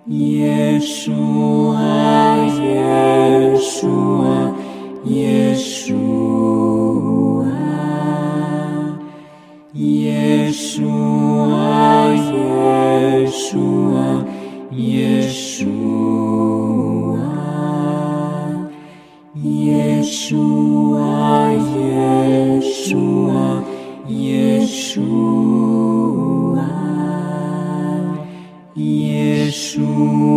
Yeshua, Yeshua, Yeshua, Yeshua, Yeshua, Yeshua, Yeshua, Yeshua, Yeshua, Yeshua, Yeshua,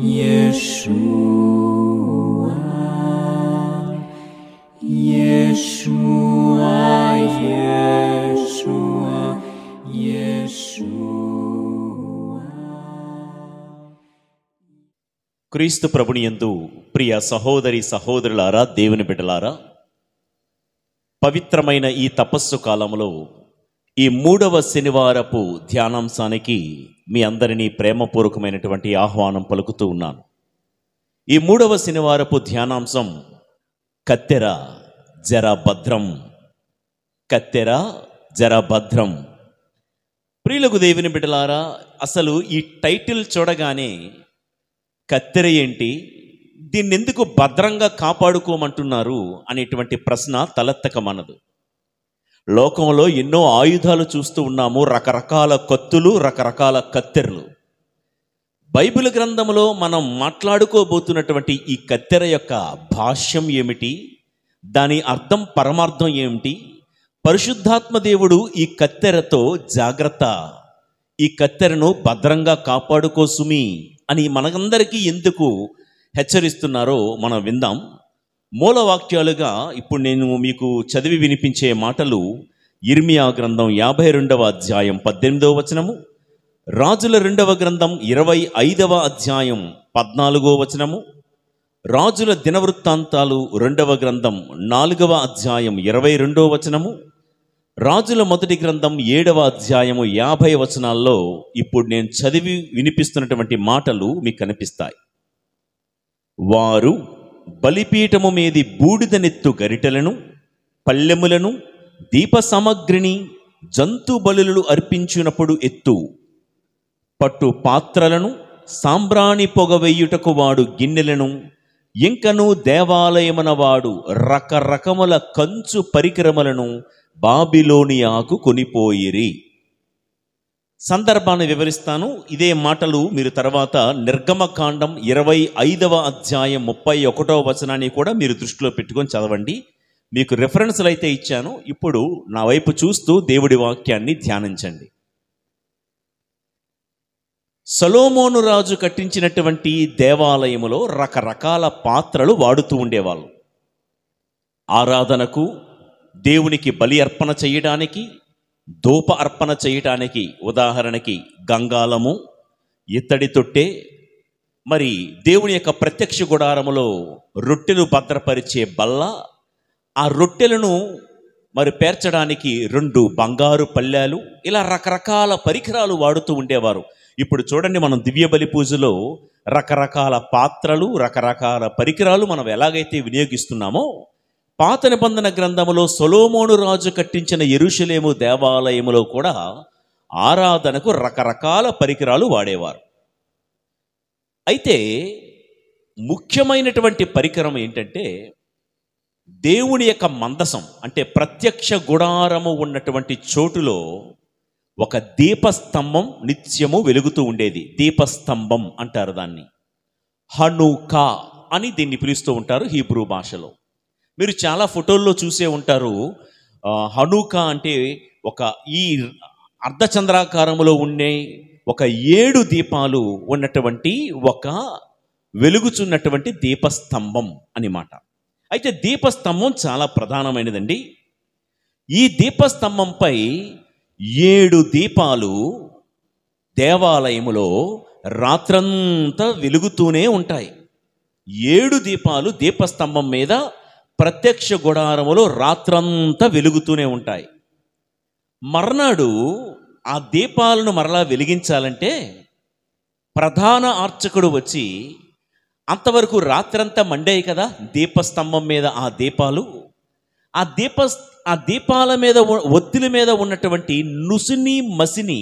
Yeshua, Yeshua, Yeshua, Yeshua. క్రీస్తు ప్రభుని యందు ప్రియ సహోదరి సహోదరులారా, దేవుని బిడ్డలారా, పవిత్రమైన ఈ తపస్సు కాలంలో ఈ 3వ శనివారపు ధ్యానాంశానికి మీ అందరినీ ప్రేమపూర్వకమైనటువంటి ఆహ్వానం పలుకుతూ ఉన్నాను. ఈ 3వ శనివారపు ధ్యానాంశం కత్తెర జర భద్రం. కత్తెర జర భద్రం. ప్రియులకు దేవుని బిడ్డలారా, అసలు ఈ టైటిల్ చూడగానే కత్తెర ఏంటి, దీన్ని ఎందుకు భద్రంగా కాపాడుకోమంటున్నారు అనేటువంటి ప్రశ్న తలెత్తకమన్నదు. లోకంలో ఎన్నో ఆయుధాలు చూస్తూ ఉన్నాము, రకరకాల కత్తులు, రకరకాల కత్తెరలు. బైబిల్ గ్రంథంలో మనం మాట్లాడుకోబోతున్నటువంటి ఈ కత్తెర యొక్క భాష్యం ఏమిటి, దాని అర్థం పరమార్థం ఏమిటి, పరిశుద్ధాత్మ దేవుడు ఈ కత్తెరతో జాగ్రత్త, ఈ కత్తెరను భద్రంగా కాపాడుకో సుమి అని మనందరికీ ఎందుకు హెచ్చరిస్తున్నారో మనం విందాం. మూలవాక్యాలుగా ఇప్పుడు నేను మీకు చదివి వినిపించే మాటలు యిర్మీయా గ్రంథం 52వ అధ్యాయం 18వ వచనము, రాజుల 2వ గ్రంథం 25వ అధ్యాయం 14వ వచనము, రాజుల దినవృత్తాంతాలు 2వ గ్రంథం 4వ అధ్యాయం 22వ వచనము, రాజుల మొదటి గ్రంథం 7వ అధ్యాయము 50 వచనాల్లో ఇప్పుడు నేను చదివి వినిపిస్తున్నటువంటి మాటలు మీకు కనిపిస్తాయి. వారు బలిపీఠము మీది బూడిదనెత్తు గరిటెలను, పల్లెములను, దీప సామగ్రిని, జంతు బలులు అర్పించినప్పుడు ఎత్తు పట్టు పాత్రలను, సాంబ్రాణి పొగ వెయ్యుటకు వాడు గిన్నెలను, ఇంకను దేవాలయమున వాడు రకరకముల కంచు పరికరములను బాబిలోనియాకు కొనిపోయిరి. సందర్భాన్ని వివరిస్తాను. ఇదే మాటలు మీరు తర్వాత నిర్గమకాండం 25వ అధ్యాయం 31వ వచనాన్ని కూడా మీరు దృష్టిలో పెట్టుకొని చదవండి. మీకు రెఫరెన్స్లు అయితే ఇచ్చాను. ఇప్పుడు నా వైపు చూస్తూ దేవుడి వాక్యాన్ని ధ్యానించండి. సొలొమోను రాజు కట్టించినటువంటి దేవాలయములో రకరకాల పాత్రలు వాడుతూ ఉండేవాళ్ళు. ఆరాధనకు, దేవునికి బలి అర్పణ చేయడానికి, ధూప అర్పణ చేయటానికి, ఉదాహరణకి గంగాలము, ఇత్తడి తొట్టె, మరి దేవుని యొక్క ప్రత్యక్ష గుడారములో రొట్టెలు భద్రపరిచే బల్ల, ఆ రొట్టెలను మరి పేర్చడానికి 2 బంగారు పళ్ళాలు, ఇలా రకరకాల పరికరాలు వాడుతూ ఉండేవారు. ఇప్పుడు చూడండి, మనం దివ్య బలి పూజలో రకరకాల పాత్రలు, రకరకాల పరికరాలు మనం ఎలాగైతే వినియోగిస్తున్నామో, పాత నిబంధన గ్రంథములో సొలొమోను రాజు కట్టించిన యెరూషలేము దేవాలయములో కూడా ఆరాధనకు రకరకాల పరికరాలు వాడేవారు. అయితే ముఖ్యమైనటువంటి పరికరం ఏంటంటే, దేవుని యొక్క మందసం, అంటే ప్రత్యక్ష గుడారము ఉన్నటువంటి చోటులో ఒక దీపస్తంభం నిత్యము వెలుగుతూ ఉండేది. దీపస్తంభం అంటారు దాన్ని. హనుకా అని దీన్ని పిలుస్తూ ఉంటారు హీబ్రూ భాషలో. మీరు చాలా ఫోటోల్లో చూసే ఉంటారు. హనుకా అంటే ఈ అర్ధచంద్రాకారంలో ఉండే ఒక 7 దీపాలు ఉన్నటువంటి ఒక వెలుగుచున్నటువంటి దీపస్తంభం అన్నమాట. అయితే దీపస్తంభం చాలా ప్రధానమైనదండి. ఈ దీపస్తంభంపై 7 దీపాలు దేవాలయములో రాత్రంతా వెలుగుతూనే ఉంటాయి. 7 దీపాలు దీపస్తంభం మీద ప్రత్యక్ష గుడారములో రాత్రంతా వెలుగుతూనే ఉంటాయి. మర్నాడు ఆ దీపాలను మరలా వెలిగించాలంటే ప్రధాన అర్చకుడు వచ్చి, అంతవరకు రాత్రంతా మండాయి కదా దీపస్తంభం మీద ఆ దీపాలు, ఆ దీపాల మీద ఒత్తిలి మీద ఉన్నటువంటి నుసిని మసిని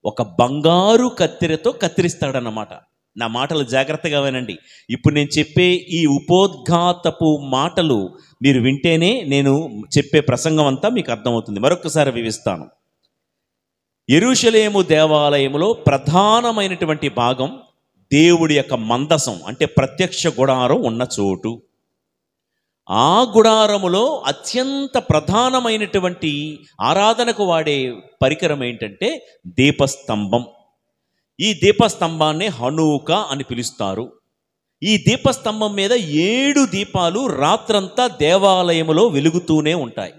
ఒక బంగారు కత్తెరతో కత్తిరిస్తాడన్నమాట. నా మాటలు జాగ్రత్తగా వినండి. ఇప్పుడు నేను చెప్పే ఈ ఉపోద్ఘాతపు మాటలు మీరు వింటేనే నేను చెప్పే ప్రసంగం అంతా మీకు అర్థమవుతుంది. మరొకసారి వివరిస్తాను. యెరూషలేము దేవాలయములో ప్రధానమైనటువంటి భాగం దేవుడి యొక్క మందసం, అంటే ప్రత్యక్ష గుడారం ఉన్న చోటు. ఆ గుడారములో అత్యంత ప్రధానమైనటువంటి ఆరాధనకు వాడే పరికరం ఏంటంటే దీపస్తంభం. ఈ దీపస్తంభాన్ని హనూకా అని పిలుస్తారు. ఈ దీపస్తంభం మీద 7 దీపాలు రాత్రంతా దేవాలయములో వెలుగుతూనే ఉంటాయి.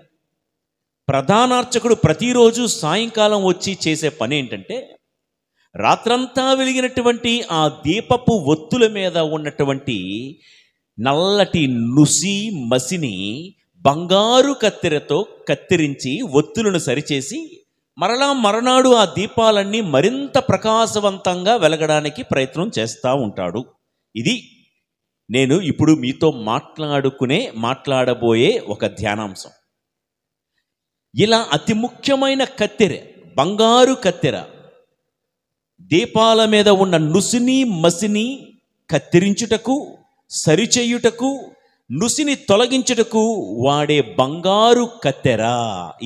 ప్రధానార్చకుడు ప్రతిరోజు సాయంకాలం వచ్చి చేసే పని ఏంటంటే రాత్రంతా వెలిగినటువంటి ఆ దీపపు ఒత్తుల మీద ఉన్నటువంటి నల్లటి నుసి మసిని బంగారు కత్తెరతో కత్తిరించి ఒత్తులను సరిచేసి మరనాడు ఆ దీపాలన్నీ మరింత ప్రకాశవంతంగా వెలగడానికి ప్రయత్నం చేస్తూ ఉంటాడు. ఇది నేను ఇప్పుడు మీతో మాట్లాడబోయే ఒక ధ్యానాంశం. ఇలా అతి ముఖ్యమైన కత్తెర, బంగారు కత్తెర, దీపాల మీద ఉన్న నుసిని మసిని కత్తిరించుటకు, సరిచేయుటకు, నుసిని తొలగించుటకు వాడే బంగారు కత్తెర.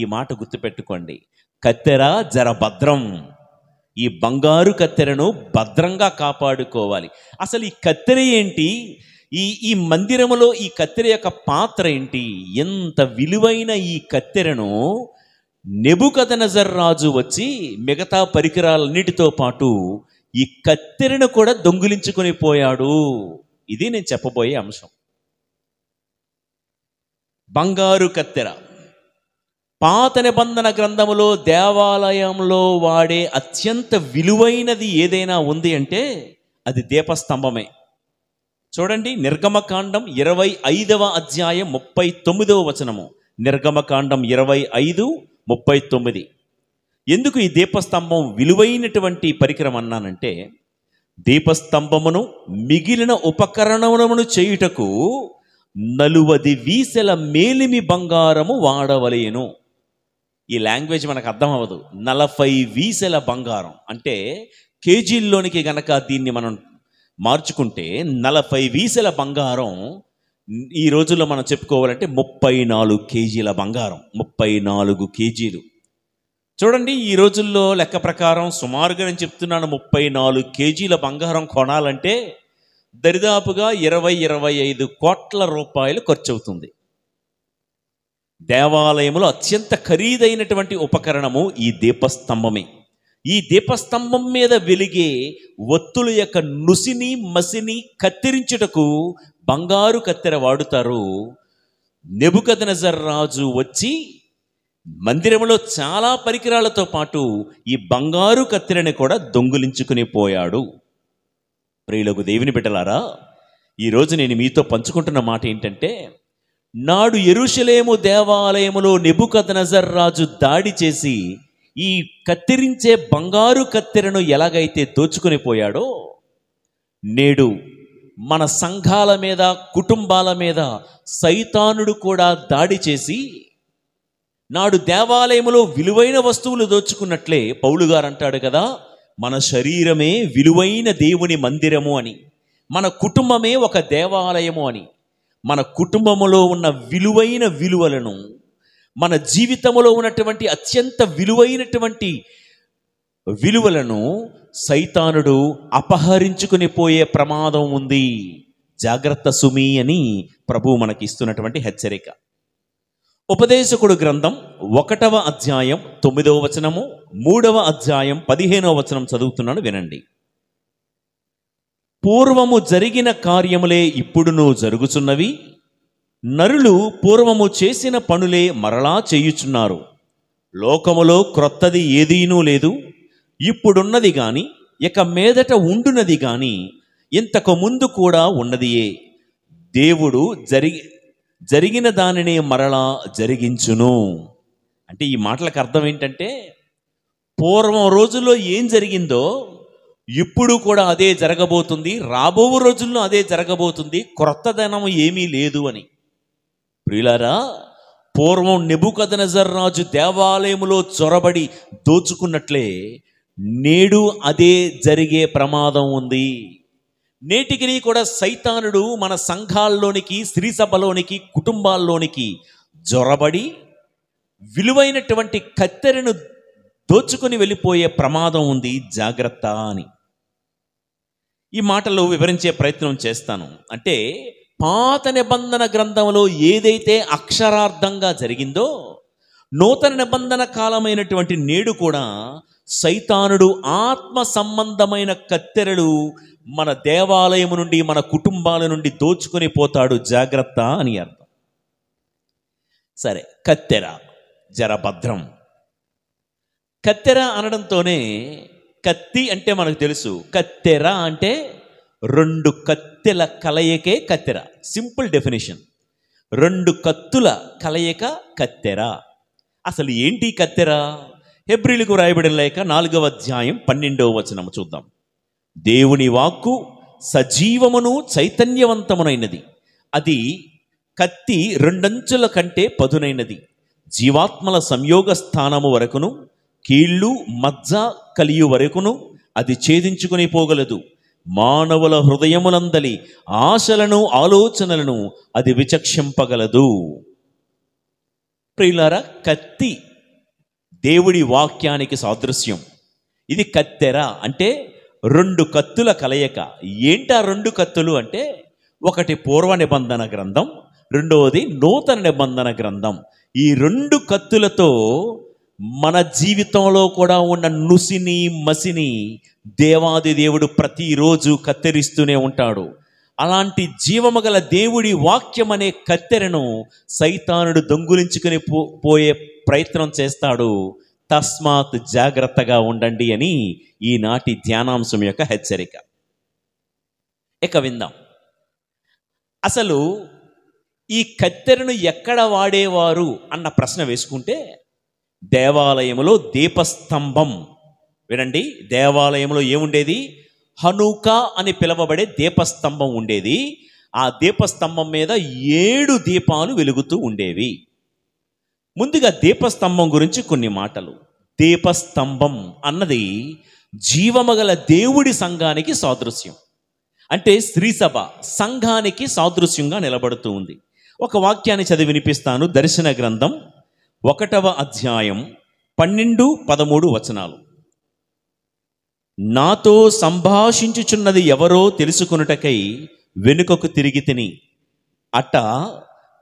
ఈ మాట గుర్తుపెట్టుకోండి. కత్తెర జర భద్రం. ఈ బంగారు కత్తెరను భద్రంగా కాపాడుకోవాలి. అసలు ఈ కత్తెర ఏంటి? ఈ మందిరములో ఈ కత్తెర యొక్క పాత్ర ఏంటి? ఎంత విలువైన ఈ కత్తెరను నెబుకద్నెజర్ రాజు వచ్చి మిగతా పరికరాలన్నిటితో పాటు ఈ కత్తెరను కూడా దొంగిలించుకొని పోయాడు. ఇది నేను చెప్పబోయే అంశం. బంగారు కత్తెర పాత నిబంధన గ్రంథములో దేవాలయంలో వాడే అత్యంత విలువైనది ఏదైనా ఉంది అంటే అది దీపస్తంభమే. చూడండి, నిర్గమకాండం 25వ అధ్యాయం 39వ వచనము. నిర్గమకాండం 25:39. ఎందుకు ఈ దీపస్తంభం విలువైనటువంటి పరికరం అన్నానంటే, దీపస్తంభమును మిగిలిన ఉపకరణములను చేయుటకు 40 వీసెల మేలిమి బంగారము వాడవలేను. ఈ లాంగ్వేజ్ మనకు అర్థం అవ్వదు. 40 వీసెల బంగారం అంటే కేజీల్లోనికి గనక దీన్ని మనం మార్చుకుంటే 40 వీసెల బంగారం ఈ రోజుల్లో మనం చెప్పుకోవాలంటే 34 కేజీల బంగారం. 34 కేజీలు. చూడండి, ఈ రోజుల్లో లెక్క ప్రకారం సుమారుగా నేను చెప్తున్నాను, 34 కేజీల బంగారం కొనాలంటే దరిదాపుగా 20-25 కోట్ల రూపాయలు ఖర్చు అవుతుంది. దేవాలయంలో అత్యంత ఖరీదైనటువంటి ఉపకరణము ఈ దీపస్తంభమే. ఈ దీపస్తంభం మీద వెలిగే ఒత్తుల యొక్క నుసిని మసిని కత్తిరించుటకు బంగారు కత్తెర వాడుతారు. నెబుకద్నెజర్ రాజు వచ్చి మందిరంలో చాలా పరికరాలతో పాటు ఈ బంగారు కత్తెరని కూడా దొంగిలించుకుని పోయాడు. ప్రియులకు దేవుని బిడ్డలారా, ఈరోజు నేను మీతో పంచుకుంటున్న మాట ఏంటంటే, నాడు యెరూషలేము దేవాలయములో నెబుకద్నెజర్ రాజు దాడి చేసి ఈ కత్తిరించే బంగారు కత్తెరను ఎలాగైతే దోచుకొని పోయాడో, నేడు మన సంఘాల మీద, కుటుంబాల మీద సైతానుడు కూడా దాడి చేసి నాడు దేవాలయములో విలువైన వస్తువులు దోచుకున్నట్లే పౌలు గారు అంటాడు కదా, మన శరీరమే విలువైన దేవుని మందిరము అని, మన కుటుంబమే ఒక దేవాలయము అని. మన కుటుంబములో ఉన్న విలువైన విలువలను, మన జీవితంలో ఉన్నటువంటి అత్యంత విలువైనటువంటి విలువలను సైతానుడు అపహరించుకుని పోయే ప్రమాదం ఉంది. జాగ్రత్త సుమి అని ప్రభువు మనకి ఇస్తున్నటువంటి హెచ్చరిక. ఉపదేశకుడు గ్రంథం 1వ అధ్యాయం 9వ వచనము, 3వ అధ్యాయం 15వ వచనం చదువుతున్నాను, వినండి. పూర్వము జరిగిన కార్యములే ఇప్పుడును జరుగుచున్నవి, నరులు పూర్వము చేసిన పనులే మరలా చేయుచున్నారు. లోకములో క్రొత్తది ఏదీనూ లేదు. ఇప్పుడున్నది గాని ఇక మీదట ఉండునది గాని ఇంతకు ముందు కూడా ఉన్నదియే. దేవుడు జరిగిన దానిని మరలా జరిగించును. అంటే ఈ మాటలకు అర్థం ఏంటంటే, పూర్వం రోజుల్లో ఏం జరిగిందో ఇప్పుడు కూడా అదే జరగబోతుంది, రాబో రోజుల్లో అదే జరగబోతుంది, క్రొత్తదనం ఏమీ లేదు అని. ప్రియులారా, పూర్వం నెబుకద్నెజర్ రాజు దేవాలయములో చొరబడి దోచుకున్నట్లే నేడు అదే జరిగే ప్రమాదం ఉంది. నేటికి కూడా సైతానుడు మన సంఘాల్లోనికి, స్త్రీ సభలోనికి, కుటుంబాల్లోనికి జొరబడి విలువైనటువంటి కత్తెరను దోచుకొని వెళ్ళిపోయే ప్రమాదం ఉంది, జాగ్రత్త అని ఈ మాటలు వివరించే ప్రయత్నం చేస్తాను. అంటే పాత నిబంధన గ్రంథంలో ఏదైతే అక్షరార్థంగా జరిగిందో, నూతన నిబంధన కాలమైనటువంటి నేడు కూడా సైతానుడు ఆత్మ సంబంధమైన కత్తెరలు మన దేవాలయము నుండి, మన కుటుంబాల నుండి దోచుకొని పోతాడు, జాగ్రత్త అని అర్థం. సరే, కత్తెర జరభద్రం. కత్తెర అనడంతోనే, కత్తి అంటే మనకు తెలుసు, కత్తెర అంటే రెండు కత్తెల కలయికే కత్తెర. సింపుల్ డెఫినేషన్, రెండు కత్తుల కలయిక కత్తెర. అసలు ఏంటి కత్తెర? హెబ్రీలకు రాయబడిన లేఖ 4వ అధ్యాయం 12వ వచనం చూద్దాం. దేవుని వాక్కు సజీవమును చైతన్యవంతమునైనది, అది కత్తి రెండంచుల కంటే పదునైనది, జీవాత్మల సంయోగ స్థానము వరకును, కీళ్ళు మజ్జ కలియు వరకును అది ఛేదించుకుని పోగలదు, మానవుల హృదయములందలి ఆశలను ఆలోచనలను అది విచక్షింపగలదు. ప్రియులారా, కత్తి దేవుడి వాక్యానికి సాదృశ్యం. ఇది కత్తెర అంటే రెండు కత్తుల కలయిక. ఏంటా రెండు కత్తులు అంటే, ఒకటి పూర్వ నిబంధన గ్రంథం, రెండవది నూతన నిబంధన గ్రంథం. ఈ రెండు కత్తులతో మన జీవితంలో కూడా ఉన్న నుసిని మసిని దేవాది దేవుడు ప్రతిరోజు కత్తిరిస్తూనే ఉంటాడు. అలాంటి జీవము గల దేవుడి వాక్యం అనే కత్తెరను సైతానుడు దొంగులించుకుని పోయే ప్రయత్నం చేస్తాడు. తస్మాత్ జాగ్రత్తగా ఉండండి అని ఈనాటి ధ్యానాంశం యొక్క హెచ్చరిక. ఇక విందాం. అసలు ఈ కత్తెరను ఎక్కడ వాడేవారు అన్న ప్రశ్న వేసుకుంటే, దేవాలయంలో దీపస్తంభం. వినండి, దేవాలయంలో ఏముండేది? హనుకా అని పిలువబడే దీపస్తంభం ఉండేది. ఆ దీపస్తంభం మీద 7 దీపాలు వెలుగుతూ ఉండేవి. ముందుగా దీపస్తంభం గురించి కొన్ని మాటలు. దీపస్తంభం అన్నది జీవమగల దేవుడి సంఘానికి సాదృశ్యం. అంటే స్త్రీ సభ సంఘానికి సాదృశ్యంగా నిలబడుతూ ఉంది. ఒక వాక్యాన్ని చదివి వినిపిస్తాను. దర్శన గ్రంథం 1వ అధ్యాయం 12-13 వచనాలు. నాతో సంభాషించుచున్నది ఎవరో తెలుసుకొనుటకై వెనుకకు తిరిగి తిని, అట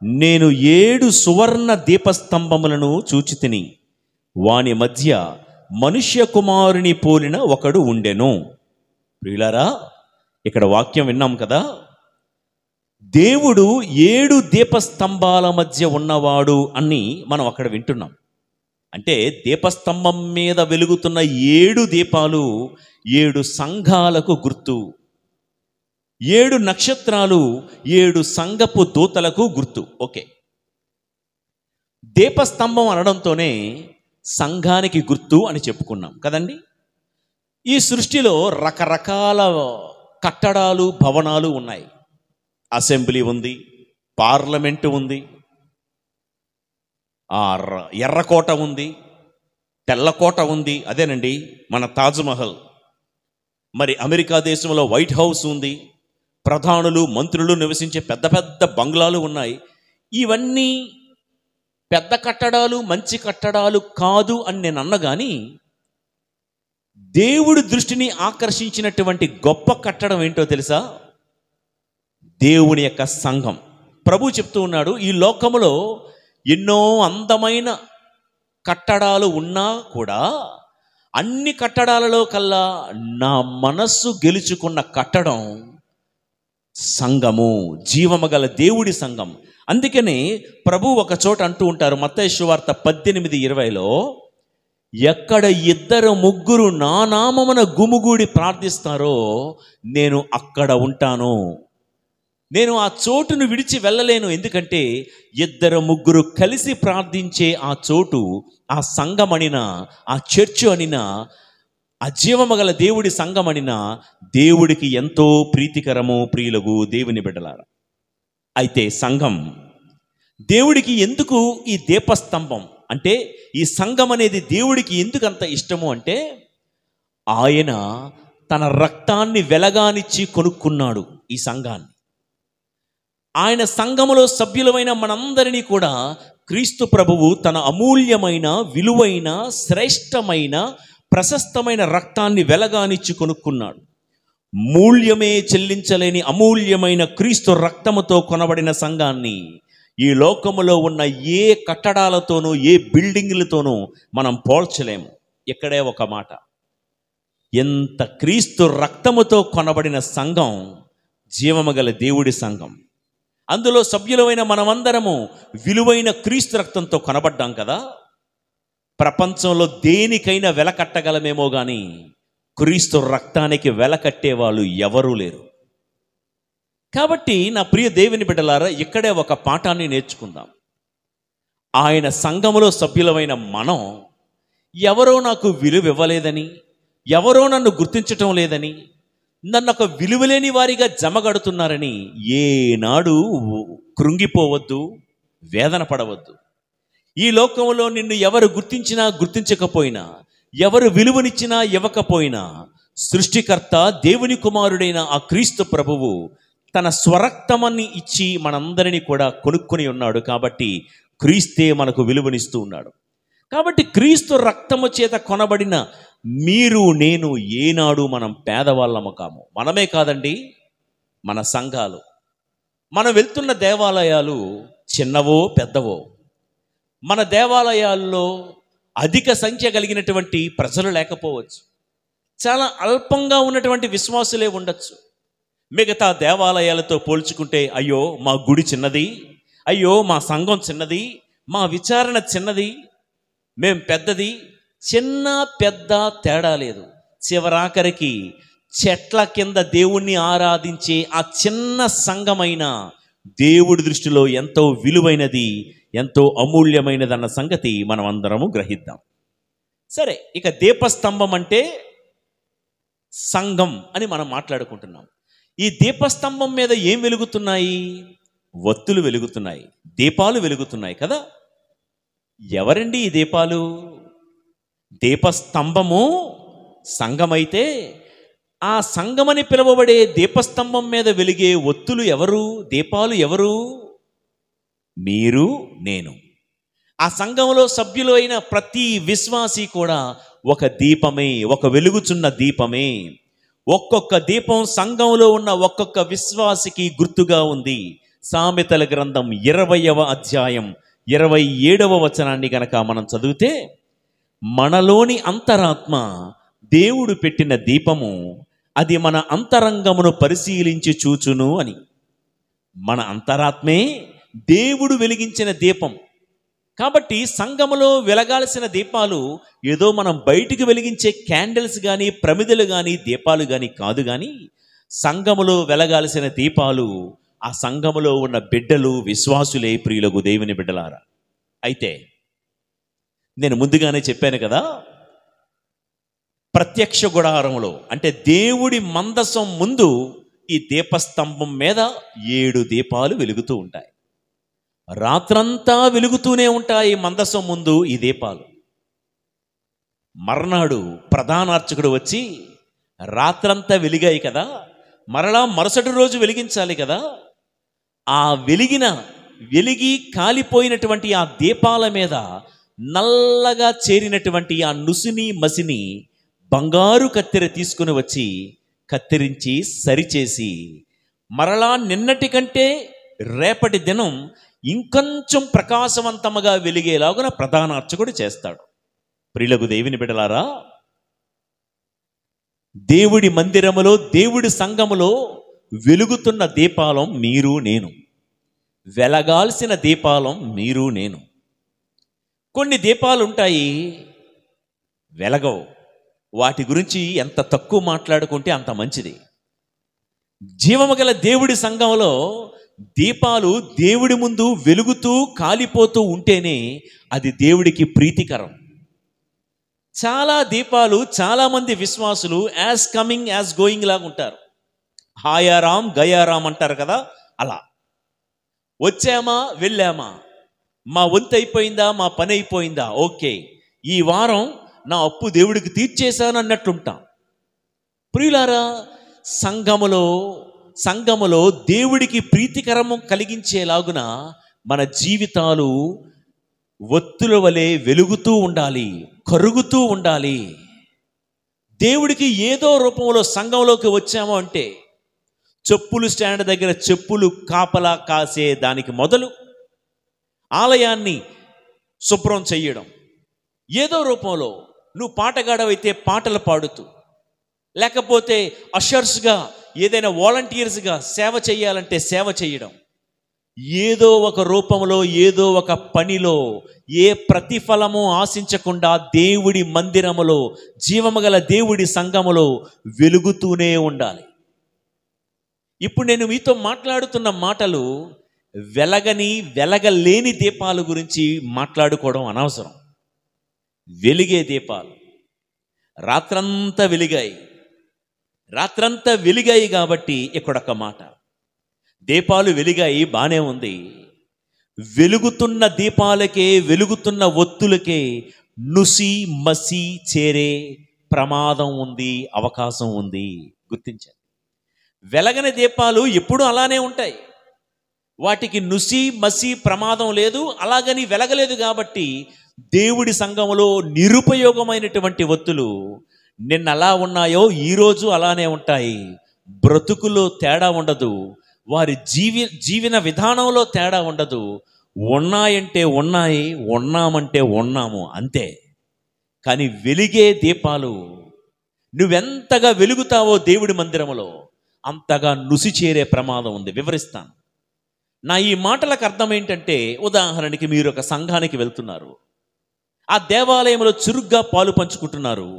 నేను 7 సువర్ణ దీపస్తంభములను చూచి తిని, వాని మధ్య మనుష్య కుమారుని పోలిన ఒకడు ఉండెను. ప్రియులారా, ఇక్కడ వాక్యం విన్నాం కదా. దేవుడు 7 దీపస్తంభాల మధ్య ఉన్నవాడు అని మనం అక్కడ వింటున్నాం. అంటే దీపస్తంభం మీద వెలుగుతున్న 7 దీపాలు 7 సంఘాలకు గుర్తు. 7 నక్షత్రాలు 7 సంఘపు దూతలకు గుర్తు. ఓకే, దీపస్తంభం అనడంతోనే సంఘానికి గుర్తు అని చెప్పుకున్నాం కదండి. ఈ సృష్టిలో రకరకాల కట్టడాలు, భవనాలు ఉన్నాయి. అసెంబ్లీ ఉంది, పార్లమెంటు ఉంది, ఎర్రకోట ఉంది, తెల్లకోట ఉంది, అదేనండి మన తాజ్మహల్. మరి అమెరికా దేశంలో వైట్ హౌస్ ఉంది, ప్రధానులు మంత్రులు నివసించే పెద్ద పెద్ద బంగ్లాలు ఉన్నాయి. ఇవన్నీ పెద్ద కట్టడాలు, మంచి కట్టడాలు కాదు అని నేను అన్న, కానీ దేవుడి దృష్టిని ఆకర్షించినటువంటి గొప్ప కట్టడం ఏంటో తెలుసా? దేవుని యొక్క సంఘం. ప్రభు చెప్తూ ఉన్నాడు, ఈ లోకములో ఎన్నో అందమైన కట్టడాలు ఉన్నా కూడా అన్ని కట్టడాలలో కల్లా నా మనస్సు గెలుచుకున్న కట్టడం సంఘము, జీవమగల దేవుడి సంఘం. అందుకని ప్రభు ఒక చోట అంటూ ఉంటారు, మత్తయి సువార్త 18:20లో, ఎక్కడ 2-3 నా నామమున గుమిగూడి ప్రార్థిస్తారో నేను అక్కడ ఉంటాను. నేను ఆ చోటును విడిచి వెళ్ళలేను. ఎందుకంటే 2-3 కలిసి ప్రార్థించే ఆ చోటు, ఆ సంఘమనిన, ఆ చర్చ్ అనిన, ఆ జీవమగల దేవుడి సంఘమనిన దేవుడికి ఎంతో ప్రీతికరము. ప్రియులకు దేవుని బిడ్డలారా, అయితే సంఘం దేవుడికి ఎందుకు ఈ దీపస్తంభం అంటే, ఈ సంఘం అనేది దేవుడికి ఎందుకు అంత ఇష్టము అంటే, ఆయన తన రక్తాన్ని వెలగానిచ్చి కొనుక్కున్నాడు ఈ సంఘాన్ని. ఆయన సంఘములో సభ్యులమైన మనందరినీ కూడా క్రీస్తు ప్రభువు తన అమూల్యమైన, విలువైన, శ్రేష్టమైన, ప్రశస్తమైన రక్తాన్ని వెలగానిచ్చి కొనుక్కున్నాడు. మూల్యమే చెల్లించలేని అమూల్యమైన క్రీస్తు రక్తముతో కొనబడిన సంఘాన్ని ఈ లోకములో ఉన్న ఏ కట్టడాలతోనూ, ఏ బిల్డింగ్లతోనూ మనం పోల్చలేము. ఇక్కడే ఒక మాట, ఎంత క్రీస్తు రక్తముతో కొనబడిన సంఘం జీవము గల దేవుడి సంఘం. అందులో సభ్యులమైన మనమందరము విలువైన క్రీస్తు రక్తంతో కొనబడ్డాం కదా. ప్రపంచంలో దేనికైనా వెల కట్టగలమేమో కానీ క్రీస్తు రక్తానికి వెల కట్టేవాళ్ళు ఎవరూ లేరు. కాబట్టి నా ప్రియ దేవుని బిడ్డలారా, ఇక్కడే ఒక పాఠాన్ని నేర్చుకుందాం. ఆయన సంఘములో సభ్యులమైన మనం ఎవరో నాకు విలువ ఇవ్వలేదని, ఎవరో నన్ను గుర్తించటం లేదని, నన్ను ఒక విలువలేని వారిగా జమగడుతున్నారని ఏనాడు కృంగిపోవద్దు, వేదన పడవద్దు. ఈ లోకంలో నిన్ను ఎవరు గుర్తించినా గుర్తించకపోయినా, ఎవరు విలువనిచ్చినా ఇవ్వకపోయినా, సృష్టికర్త దేవుని కుమారుడైన ఆ క్రీస్తు ప్రభువు తన స్వరక్తమని ఇచ్చి మనందరినీ కూడా కొనుక్కొని ఉన్నాడు. కాబట్టి క్రీస్తే మనకు విలువనిస్తూ ఉన్నాడు. కాబట్టి క్రీస్తు రక్తము చేత కొనబడిన మీరు, నేను ఏనాడు మనం పేదవాళ్ళము కాము. మనమే కాదండి, మన సంఘాలు, మనం వెళ్తున్న దేవాలయాలు చిన్నవో పెద్దవో, మన దేవాలయాల్లో అధిక సంఖ్య కలిగినటువంటి ప్రజలు లేకపోవచ్చు, చాలా అల్పంగా ఉన్నటువంటి విశ్వాసులే ఉండొచ్చు. మిగతా దేవాలయాలతో పోల్చుకుంటే అయ్యో మా గుడి చిన్నది, అయ్యో మా సంఘం చిన్నది, మా విచారణ చిన్నది, మేం పెద్దది, చిన్న పెద్ద తేడా లేదు. చివరాఖరికి చెట్ల కింద దేవుణ్ణి ఆరాధించే ఆ చిన్న సంఘమైన దేవుడి దృష్టిలో ఎంతో విలువైనది, ఎంతో అమూల్యమైనదన్న సంగతి మనం అందరము గ్రహిద్దాం. సరే, ఇక దీపస్తంభం అంటే సంఘం అని మనం మాట్లాడుకుంటున్నాం. ఈ దీపస్తంభం మీద ఏం వెలుగుతున్నాయి? ఒత్తులు వెలుగుతున్నాయి, దీపాలు వెలుగుతున్నాయి కదా. ఎవరండి ఈ దీపాలు? దీపస్తంభము సంఘమైతే ఆ సంఘమని పిలువబడే దీపస్తంభం మీద వెలిగే ఒత్తులు ఎవరు? దీపాలు ఎవరు? మీరు, నేను. ఆ సంఘంలో సభ్యులు అయిన ప్రతి విశ్వాసి కూడా ఒక దీపమే, ఒక వెలుగుచున్న దీపమే. ఒక్కొక్క దీపం సంఘంలో ఉన్న ఒక్కొక్క విశ్వాసికి గుర్తుగా ఉంది. సామెతల గ్రంథం 20వ అధ్యాయం 27వ వచనాన్ని గనక మనం చదివితే, మనలోని అంతరాత్మ దేవుడు పెట్టిన దీపము, అది మన అంతరంగమును పరిశీలించి చూచును అని. మన అంతరాత్మే దేవుడు వెలిగించిన దీపం. కాబట్టి సంఘములో వెలగాల్సిన దీపాలు ఏదో మనం బయటికి వెలిగించే క్యాండిల్స్ కానీ, ప్రమిదలు కానీ, దీపాలు కానీ కాదు. కానీ సంఘములో వెలగాల్సిన దీపాలు ఆ సంఘములో ఉన్న బిడ్డలు, విశ్వాసులే. ప్రియులకు దేవుని బిడ్డలారా, అయితే నేను ముందుగానే చెప్పాను కదా, ప్రత్యక్ష గుడారంలో అంటే దేవుడి మందసం ముందు ఈ దీపస్తంభం మీద 7 దీపాలు వెలుగుతూ ఉంటాయి. రాత్రంతా వెలుగుతూనే ఉంటాయి మందసం ముందు ఈ దీపాలు. మర్నాడు ప్రధాన అర్చకుడు వచ్చి, రాత్రంతా వెలిగాయి కదా, మరలా మరుసటి రోజు వెలిగించాలి కదా. ఆ వెలిగి కాలిపోయినటువంటి ఆ దీపాల మీద నల్లగా చేరినటువంటి ఆ నుసిని మసిని బంగారు కత్తెర తీసుకుని వచ్చి కత్తిరించి సరిచేసి, మరలా నిన్నటి కంటే రేపటి దినం ఇంకొంచెం ప్రకాశవంతముగా వెలిగేలాగున ప్రధాన అర్చకుడు చేస్తాడు. ప్రియులకు దేవుని బిడ్డలారా, దేవుడి మందిరములో, దేవుడి సంఘములో వెలుగుతున్న దీపాలం మీరు, నేను. వెలగాల్సిన దీపాలం మీరు, నేను. కొన్ని దీపాలు ఉంటాయి, వెలగవు. వాటి గురించి ఎంత తక్కువ మాట్లాడుకుంటే అంత మంచిది. జీవము గల దేవుడి సంఘంలో దీపాలు దేవుడి ముందు వెలుగుతూ కాలిపోతూ ఉంటేనే అది దేవుడికి ప్రీతికరం. చాలా దీపాలు చాలామంది విశ్వాసులు యాజ్ కమింగ్ యాజ్ గోయింగ్ లాగా ఉంటారు. హాయారాం గయారాం అంటారు కదా, అలా వచ్చామా వెళ్ళామా, మా వంతు అయిపోయిందా, మా పని అయిపోయిందా, ఓకే ఈ వారం నా అప్పు దేవుడికి తీర్చేశాను అన్నట్లుంటాం. ప్రియులారా, సంఘములో దేవుడికి ప్రీతికరము కలిగించేలాగున మన జీవితాలు ఒత్తుల వలె వెలుగుతూ ఉండాలి, కరుగుతూ ఉండాలి. దేవుడికి ఏదో రూపంలో సంఘంలోకి వచ్చాము అంటే, చెప్పులు స్టాండ్ దగ్గర చెప్పులు కాపలా కాసే దానికి మొదలు ఆలయాన్ని శుభ్రం చెయ్యడం, ఏదో రూపంలో నువ్వు పాటగాడవైతే పాటలు పాడుతూ, లేకపోతే అషర్స్గా ఏదైనా వాలంటీర్స్గా సేవ చేయాలంటే సేవ చేయడం, ఏదో ఒక రూపంలో ఏదో ఒక పనిలో ఏ ప్రతిఫలము ఆశించకుండా దేవుడి మందిరములో, జీవము గల దేవుడి సంఘములో వెలుగుతూనే ఉండాలి. ఇప్పుడు నేను మీతో మాట్లాడుతున్న మాటలు వెలగలేని దీపాల గురించి మాట్లాడుకోవడం అనవసరం. వెలిగే దీపాలు రాత్రంతా వెలిగాయి కాబట్టి ఇక్కడొక మాట, దీపాలు వెలిగాయి, బానే ఉంది. వెలుగుతున్న దీపాలకే, వెలుగుతున్న ఒత్తులకే నుసి మసి చేరే ప్రమాదం ఉంది, అవకాశం ఉంది. గుర్తించండి, వెలగని దీపాలు ఎప్పుడూ అలానే ఉంటాయి. వాటికి నుసి మసి ప్రమాదం లేదు. అలాగని వెలగలేదు కాబట్టి దేవుడి సంఘములో నిరుపయోగమైనటువంటి ఒత్తులు నిన్న అలా ఉన్నాయో ఈరోజు అలానే ఉంటాయి. బ్రతుకులో తేడా ఉండదు, వారి జీవన విధానంలో తేడా ఉండదు. ఉన్నాయంటే ఉన్నాయి, ఉన్నామంటే ఉన్నాము, అంతే. కానీ వెలిగే దీపాలు నువ్వెంతగా వెలుగుతావో దేవుడి మందిరములో అంతగా నుసి చేరే ప్రమాదం ఉంది. వివరిస్తాను. నా ఈ మాటలకు అర్థం ఏంటంటే, ఉదాహరణకి మీరు ఒక సంఘానికి వెళ్తున్నారు, ఆ దేవాలయంలో చురుగ్గా పాలు పంచుకుంటున్నారు,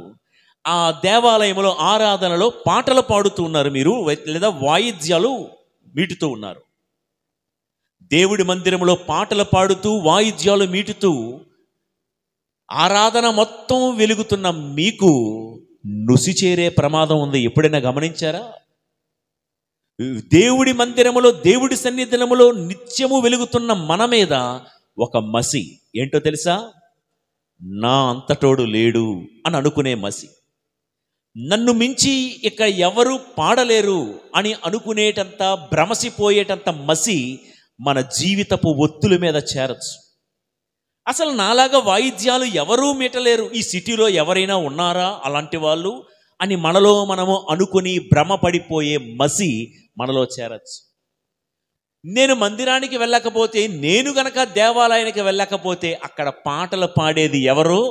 ఆ దేవాలయంలో ఆరాధనలో పాటలు పాడుతూ ఉన్నారు మీరు, లేదా వాయిద్యాలు మీటుతూ ఉన్నారు. దేవుడి మందిరంలో పాటలు పాడుతూ వాయిద్యాలు మీటుతూ ఆరాధన మొత్తం వెలుగుతున్న మీకు నుసి చేరే ప్రమాదం ఉంది. ఎప్పుడైనా గమనించారా? దేవుడి మందిరములో, దేవుడి సన్నిధానములో నిత్యము వెలుగుతున్న మన మీద ఒక మసి ఏంటో తెలుసా? నా అంతటోడు లేడు అని అనుకునే మసి, నన్ను మించి ఇక ఎవరు పాడలేరు అని అనుకునేటంత, భ్రమసిపోయేటంత మసి మన జీవితపు ఒత్తుల మీద చేరచ్చు. అసలు నాలాగా వాయిద్యాలు ఎవరూ మీటలేరు, ఈ సిటీలో ఎవరైనా ఉన్నారా అలాంటి వాళ్ళు అని మనలో మనము అనుకుని భ్రమపడిపోయే మసి మనలో చేరచ్చు. నేను మందిరానికి వెళ్ళకపోతే, నేను గనక దేవాలయానికి వెళ్ళకపోతే అక్కడ పాటలు పాడేది ఎవరో,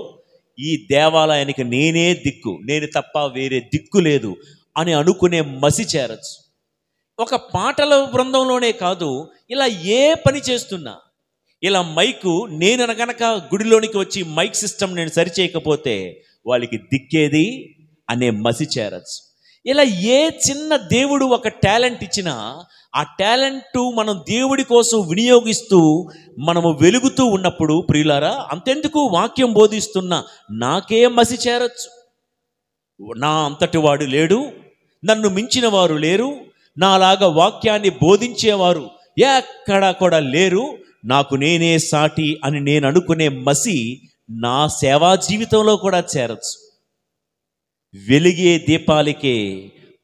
ఈ దేవాలయానికి నేనే దిక్కు, నేను తప్ప వేరే దిక్కు లేదు అని అనుకునే మసి చేరచ్చు. ఒక పాటల బృందంలోనే కాదు, ఇలా ఏ పని చేస్తున్నా, ఇలా మైకు నేను గనక గుడిలోనికి వచ్చి మైక్ సిస్టమ్ నేను సరిచేయకపోతే వాళ్ళకి దిక్కేది అనే మసి చేరచ్చు. ఇలా ఏ చిన్న దేవుడు ఒక టాలెంట్ ఇచ్చినా ఆ టాలెంట్ మనం దేవుడి కోసం వినియోగిస్తూ మనము వెలుగుతూ ఉన్నప్పుడు, ప్రియులారా, అంతెందుకు వాక్యం బోధిస్తున్నా నాకే మసి చేరచ్చు. నా అంతటి వాడు లేడు, నన్ను మించిన వారు లేరు, నాలాగా వాక్యాన్ని బోధించేవారు ఎక్కడా కూడా లేరు, నాకు నేనే సాటి అని నేను అనుకునే మసి నా సేవా జీవితంలో కూడా చేరచ్చు. వెలిగే దీపాలకే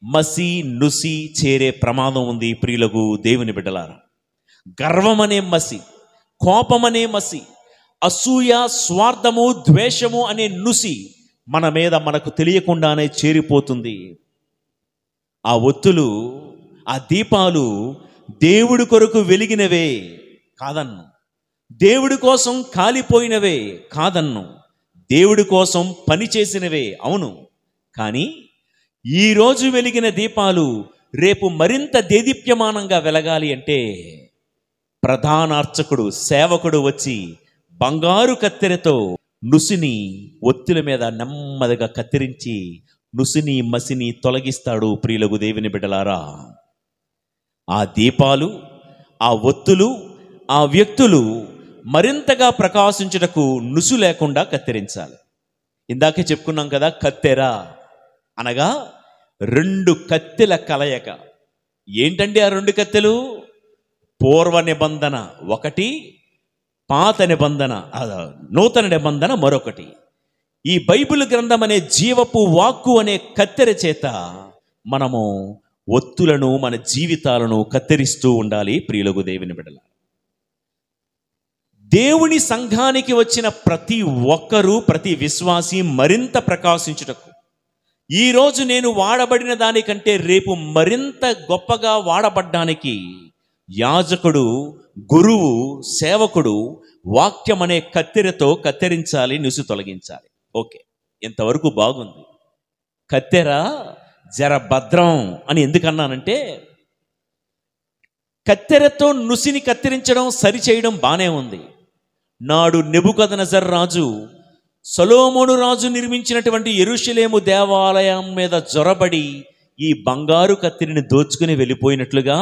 మసి నుసి చేరే ప్రమాదం ఉంది. ప్రియులకు దేవుని బిడ్డలారా, గర్వం అనే మసి, కోపం అనే మసి, అసూయ, స్వార్థము, ద్వేషము అనే నుసి మన మీద మనకు తెలియకుండానే చేరిపోతుంది. ఆ ఒత్తులు, ఆ దీపాలు దేవుడి కొరకు వెలిగినవే కాదన్ను, దేవుడి కోసం కాలిపోయినవే కాదన్ను, దేవుడి కోసం పనిచేసినవే అవును. కానీ ఈరోజు వెలిగిన దీపాలు రేపు మరింత దేదీప్యమానంగా వెలగాలి అంటే ప్రధాన అర్చకుడు, సేవకుడు వచ్చి బంగారు కత్తెరతో నుసిని ఒత్తుల మీద నెమ్మదిగా కత్తిరించి నుసిని మసిని తొలగిస్తాడు. ప్రియులకు దేవుని బిడ్డలారా, ఆ దీపాలు, ఆ ఒత్తులు, ఆ వ్యక్తులు మరింతగా ప్రకాశించుటకు నుసు లేకుండా కత్తిరించాలి. ఇందాకే చెప్పుకున్నాం కదా, కత్తెర అనగా రెండు కత్తెల కలయిక. ఏంటండి ఆ రెండు కత్తెలు? పూర్వ నిబంధన ఒకటి, పాత నిబంధన, నూతన నిబంధన మరొకటి. ఈ బైబిల్ గ్రంథం అనే జీవపు వాక్కు అనే కత్తెర చేత మనము ఒత్తులను, మన జీవితాలను కత్తిరిస్తూ ఉండాలి. ప్రియులకు దేవుని బిడ్డల, దేవుని సంఘానికి వచ్చిన ప్రతి ఒక్కరూ, ప్రతి విశ్వాసి మరింత ప్రకాశించుటకు, ఈరోజు నేను వాడబడిన దానికంటే రేపు మరింత గొప్పగా వాడబడ్డానికి యాజకుడు, గురువు, సేవకుడు వాక్యం అనే కత్తెరతో కత్తిరించాలి, నుసి తొలగించాలి. ఓకే, ఇంతవరకు బాగుంది. కత్తెర జర భద్రం అని ఎందుకన్నానంటే, కత్తెరతో నుసిని కత్తిరించడం, సరిచేయడం బానే ఉంది. నాడు నెబుకద్నెజర్ రాజు సొలొమోను రాజు నిర్మించినటువంటి యెరూషలేము దేవాలయం మీద జొరబడి ఈ బంగారు కత్తిరిని దోచుకుని వెళ్ళిపోయినట్లుగా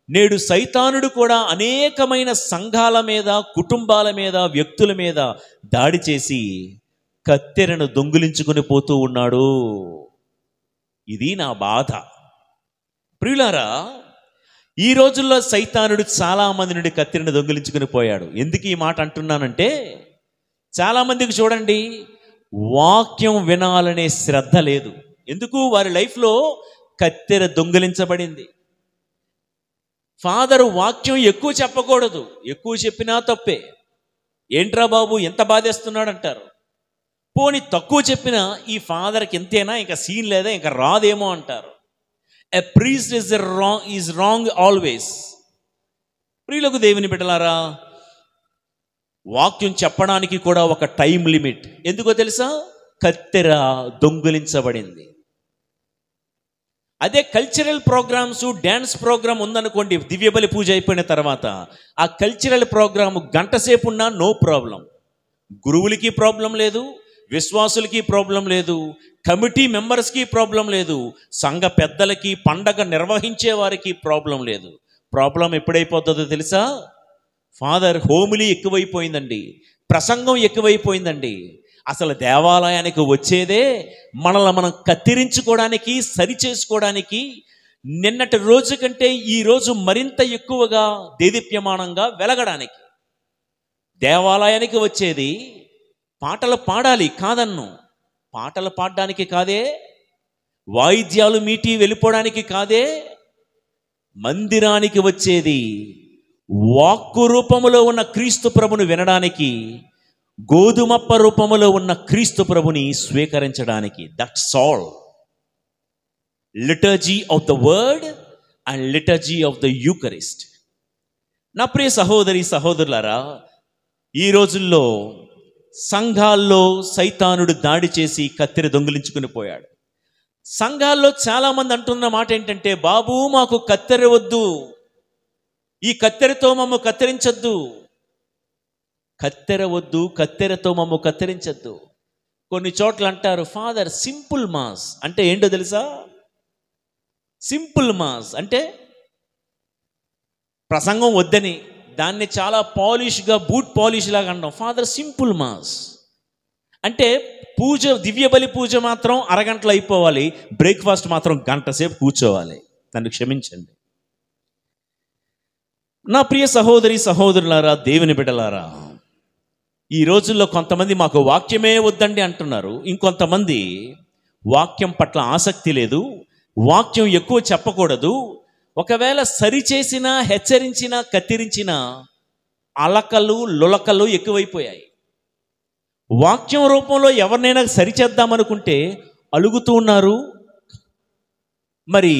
నేడు సైతానుడు కూడా అనేకమైన సంఘాల మీద, కుటుంబాల మీద, వ్యక్తుల మీద దాడి చేసి కత్తెరను దొంగిలించుకుని పోతూ ఉన్నాడు. ఇది నా బాధ. ప్రియులారా, ఈ రోజుల్లో సైతానుడు చాలా మంది నుండి కత్తెరను దొంగిలించుకుని పోయాడు. ఎందుకు ఈ మాట అంటున్నానంటే, చాలామందికి చూడండి, వాక్యం వినాలనే శ్రద్ధ లేదు. ఎందుకు? వారి లైఫ్లో కత్తెర దొంగిలించబడింది. ఫాదరు వాక్యం ఎక్కువ చెప్పకూడదు, ఎక్కువ చెప్పినా తప్పే. ఏంట్రా బాబు ఎంత బాధేస్తున్నాడు అంటారు. పోని తక్కువ చెప్పినా ఈ ఫాదర్కి ఎంతేనా, ఇంకా సీన్ లేదా, ఇంకా రాదేమో అంటారు. A priest is wrong always. ప్రియులకు దేవుని బిడ్డలారా, వాక్యం చెప్పడానికి కూడా ఒక టైం లిమిట్. ఎందుకో తెలుసా? కత్తెర దొంగిలించబడింది. అదే కల్చరల్ ప్రోగ్రామ్స్, డ్యాన్స్ ప్రోగ్రామ్ ఉందనుకోండి, దివ్యబలి పూజ అయిపోయిన తర్వాత ఆ కల్చరల్ ప్రోగ్రాము గంట సేపు ఉన్నా నో ప్రాబ్లం. గురువులకి ప్రాబ్లం లేదు, విశ్వాసులకి ప్రాబ్లం లేదు, కమిటీ మెంబర్స్కి ప్రాబ్లం లేదు, సంఘ పెద్దలకి, పండగ నిర్వహించే వారికి ప్రాబ్లం లేదు. ప్రాబ్లం ఎప్పుడైపోతుందో తెలుసా? ఫాదర్ హోమిలీ ఎక్కువైపోయిందండి, ప్రసంగం ఎక్కువైపోయిందండి. అసలు దేవాలయానికి వచ్చేదే మనల్ని మనం కత్తిరించుకోవడానికి, సరి చేసుకోవడానికి. నిన్నటి రోజు కంటే ఈరోజు మరింత ఎక్కువగా దేదీప్యమానంగా వెలగడానికి. దేవాలయానికి వచ్చేది పాటలు పాడాలి, కాదన్ను. పాటలు పాడడానికి కాదే, వాయిద్యాలు మీటి వెళ్ళిపోవడానికి కాదే. మందిరానికి వచ్చేది వాక్కు రూపములో ఉన్న క్రీస్తు ప్రభుని వినడానికి, గోధుమప్ప రూపములో ఉన్న క్రీస్తు ప్రభుని స్వీకరించడానికి. That's all. Liturgy of the word and liturgy of the Eucharist. నా ప్రియ సహోదరి సహోదరులారా, ఈ రోజుల్లో సంఘాల్లో సైతానుడు దాడి చేసి కత్తెర దొంగిలించుకుని పోయాడు. సంఘాల్లో చాలామంది అంటున్న మాట ఏంటంటే, బాబు మాకు కత్తెర వద్దు, ఈ కత్తెరతో మమ్ము కత్తిరించద్దు. కత్తెర వద్దు, కత్తెరతో మమ్ము కత్తిరించద్దు. కొన్ని చోట్ల అంటారు, ఫాదర్ సింపుల్ మాస్ అంటే ఏంటో తెలుసా? సింపుల్ మాస్ అంటే ప్రసంగం వద్దని దాన్ని చాలా పాలిష్గా, బూట్ పాలిష్ లాగా అంటాం. ఫాదర్ సింపుల్ మాస్ అంటే పూజ, దివ్య బలి పూజ మాత్రం అరగంటలో అయిపోవాలి, బ్రేక్ఫాస్ట్ మాత్రం గంట సేపు కూర్చోవాలి. నన్ను క్షమించండి. నా ప్రియ సహోదరి సహోదరులారా, దేవుని బిడ్డలారా, ఈ రోజుల్లో కొంతమంది మాకు వాక్యమే వద్దండి అంటున్నారు. ఇంకొంతమంది వాక్యం పట్ల ఆసక్తి లేదు, వాక్యం ఎక్కువ చెప్పకూడదు, ఒకవేళ సరిచేసినా, హెచ్చరించినా, కత్తిరించినా అలకలు లులకలు ఎక్కువైపోయాయి. వాక్యం రూపంలో ఎవరినైనా సరిచేద్దామనుకుంటే అలుగుతూ ఉన్నారు. మరి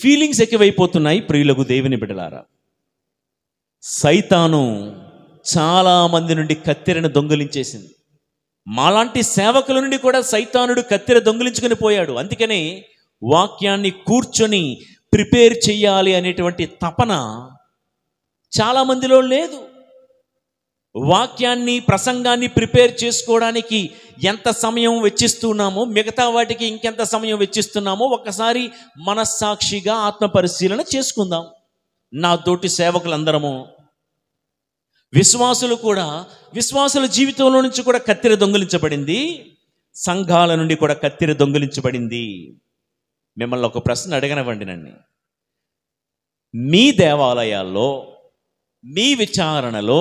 ఫీలింగ్స్ ఎక్కువైపోతున్నాయి. ప్రియులకు దేవుని బిడ్డలారా, సైతాను చాలా మంది నుండి కత్తెరను దొంగిలించేసింది. మాలాంటి సేవకుల నుండి కూడా సైతానుడు కత్తెర దొంగిలించుకుని పోయాడు. అందుకనే వాక్యాన్ని కూర్చొని ప్రిపేర్ చేయాలి అనేటువంటి తపన చాలామందిలో లేదు. వాక్యాన్ని, ప్రసంగాన్ని ప్రిపేర్ చేసుకోవడానికి ఎంత సమయం వెచ్చిస్తున్నామో, మిగతా వాటికి ఇంకెంత సమయం వెచ్చిస్తున్నామో ఒక్కసారి మనస్సాక్షిగా ఆత్మ పరిశీలన చేసుకుందాం. నా తోటి సేవకులందరము, విశ్వాసులు కూడా, విశ్వాసుల జీవితంలో నుంచి కూడా కత్తెర దొంగిలించబడింది, సంఘాల నుండి కూడా కత్తెర దొంగిలించబడింది. మిమ్మల్ని ఒక ప్రశ్న అడగనివ్వండి. నన్ను, మీ దేవాలయాల్లో, మీ విచారణలో,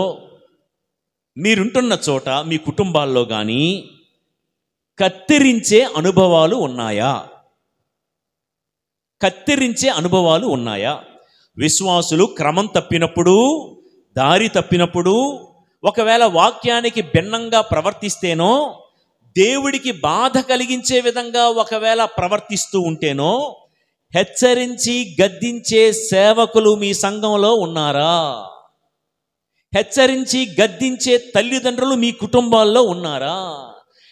మీరుంటున్న చోట, మీ కుటుంబాల్లో కానీ కత్తిరించే అనుభవాలు ఉన్నాయా? కత్తిరించే అనుభవాలు ఉన్నాయా? విశ్వాసులు క్రమం తప్పినప్పుడు, దారి తప్పినప్పుడు, ఒకవేళ వాక్యానికి భిన్నంగా ప్రవర్తిస్తేనో, దేవుడికి బాధ కలిగించే విధంగా ఒకవేళ ప్రవర్తిస్తూ ఉంటేనో, హెచ్చరించి గద్దించే సేవకులు మీ సంఘంలో ఉన్నారా? హెచ్చరించి గద్దించే తల్లిదండ్రులు మీ కుటుంబాల్లో ఉన్నారా?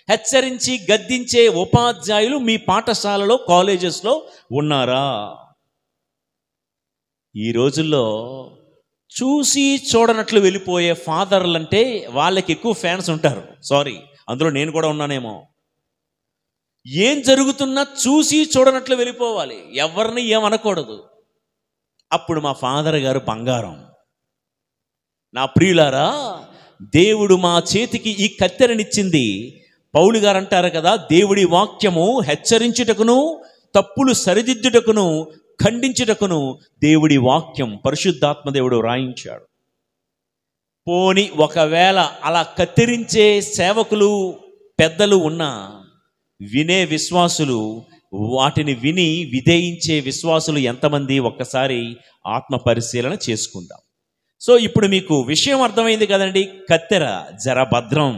హెచ్చరించి గద్దించే ఉపాధ్యాయులు మీ పాఠశాలలో, కాలేజెస్లో ఉన్నారా? ఈ రోజుల్లో చూసి చూడనట్లు వెళ్ళిపోయే ఫాదర్లు అంటే వాళ్ళకి ఎక్కువ ఫ్యాన్స్ ఉంటారు. సారీ, అందులో నేను కూడా ఉన్నానేమో. ఏం జరుగుతున్నా చూసి చూడనట్లు వెళ్ళిపోవాలి, ఎవరిని ఏమనకూడదు. అప్పుడు మా ఫాదర్ గారు బంగారం. నా ప్రియులారా, దేవుడు మా చేతికి ఈ కత్తెరనిచ్చింది. పౌలు గారు అంటారు కదా, దేవుడి వాక్యము హెచ్చరించుటకును, తప్పులు సరిదిద్దుటకును, ఖండించుటకును దేవుడి వాక్యం పరిశుద్ధాత్మ దేవుడు రాయించాడు. పోని ఒకవేళ అలా కత్తిరించే సేవకులు, పెద్దలు ఉన్నా, వినే విశ్వాసులు, వాటిని విని విధేయించే విశ్వాసులు ఎంతమంది? ఒక్కసారి ఆత్మ పరిశీలన చేసుకుందాం. సో ఇప్పుడు మీకు విషయం అర్థమైంది కదండి. కత్తెర జర భద్రం.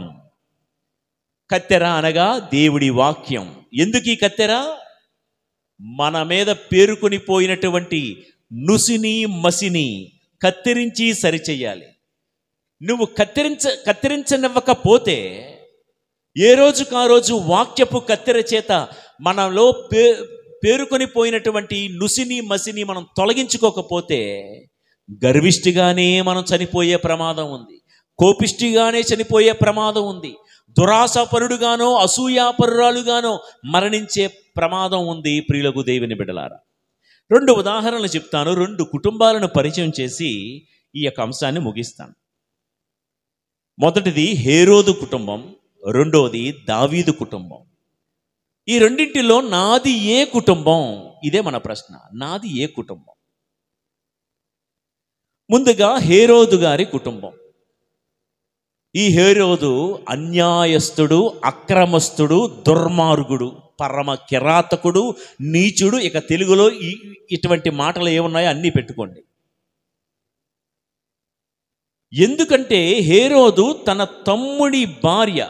కత్తెర అనగా దేవుడి వాక్యం. ఎందుకు ఈ కత్తెర? మన మీద పేరుకొని పోయినటువంటి నుసిని, మసిని కత్తిరించి సరిచెయ్యాలి. నువ్వు కత్తిరించనివ్వకపోతే ఏ రోజుకు ఆ రోజు వాక్యపు కత్తెర చేత మనలో పేరుకొని పోయినటువంటి నుసిని, మసిని మనం తొలగించుకోకపోతే గర్విష్టిగానే మనం చనిపోయే ప్రమాదం ఉంది. కోపిష్టిగానే చనిపోయే ప్రమాదం ఉంది. దురాశపరుడుగానో, అసూయాపరురాలుగానో మరణించే ప్రమాదం ఉంది. ప్రియులకు దేవుని బిడ్డలారా, 2 ఉదాహరణలు చెప్తాను. 2 కుటుంబాలను పరిచయం చేసి ఈ యొక్క అంశాన్ని ముగిస్తాను. మొదటిది హేరోదు కుటుంబం, రెండోది దావీదు కుటుంబం. ఈ రెండింటిలో నాది ఏ కుటుంబం? ఇదే మన ప్రశ్న. నాది ఏ కుటుంబం? ముందుగా హేరోదు గారి కుటుంబం. ఈ హేరోదు అన్యాయస్తుడు, అక్రమస్తుడు, దుర్మార్గుడు, పరమ కిరాతకుడు, నీచుడు. ఇక తెలుగులో ఇటువంటి మాటలు ఏమున్నాయో అన్నీ పెట్టుకోండి. ఎందుకంటే హేరోదు తన తమ్ముడి భార్య,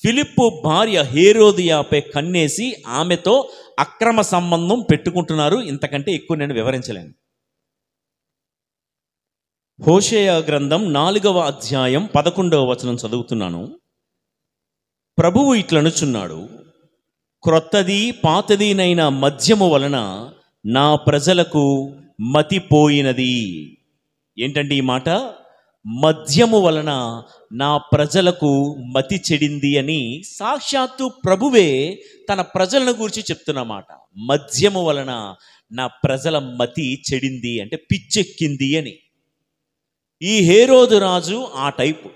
ఫిలిప్పు భార్య హేరోదియాపై కన్నేసి ఆమెతో అక్రమ సంబంధం పెట్టుకుంటున్నారు. ఇంతకంటే ఎక్కువ నేను వివరించలేను. హోషేయ గ్రంథం 4వ అధ్యాయం 11వ వచనం చదువుతున్నాను. ప్రభువు ఇట్లనుచున్నాడు, క్రొత్తది పాతదినైన మద్యము వలన నా ప్రజలకు మతిపోయినది. ఏంటంటే ఈ మాట? మద్యము వలన నా ప్రజలకు మతి చెడింది అని సాక్షాత్తు ప్రభువే తన ప్రజలను గురించి చెప్తున్నమాట. మద్యము వలన నా ప్రజల మతి చెడింది అంటే పిచ్చెక్కింది అని. ఈ హేరోదు రాజు ఆ టైపు.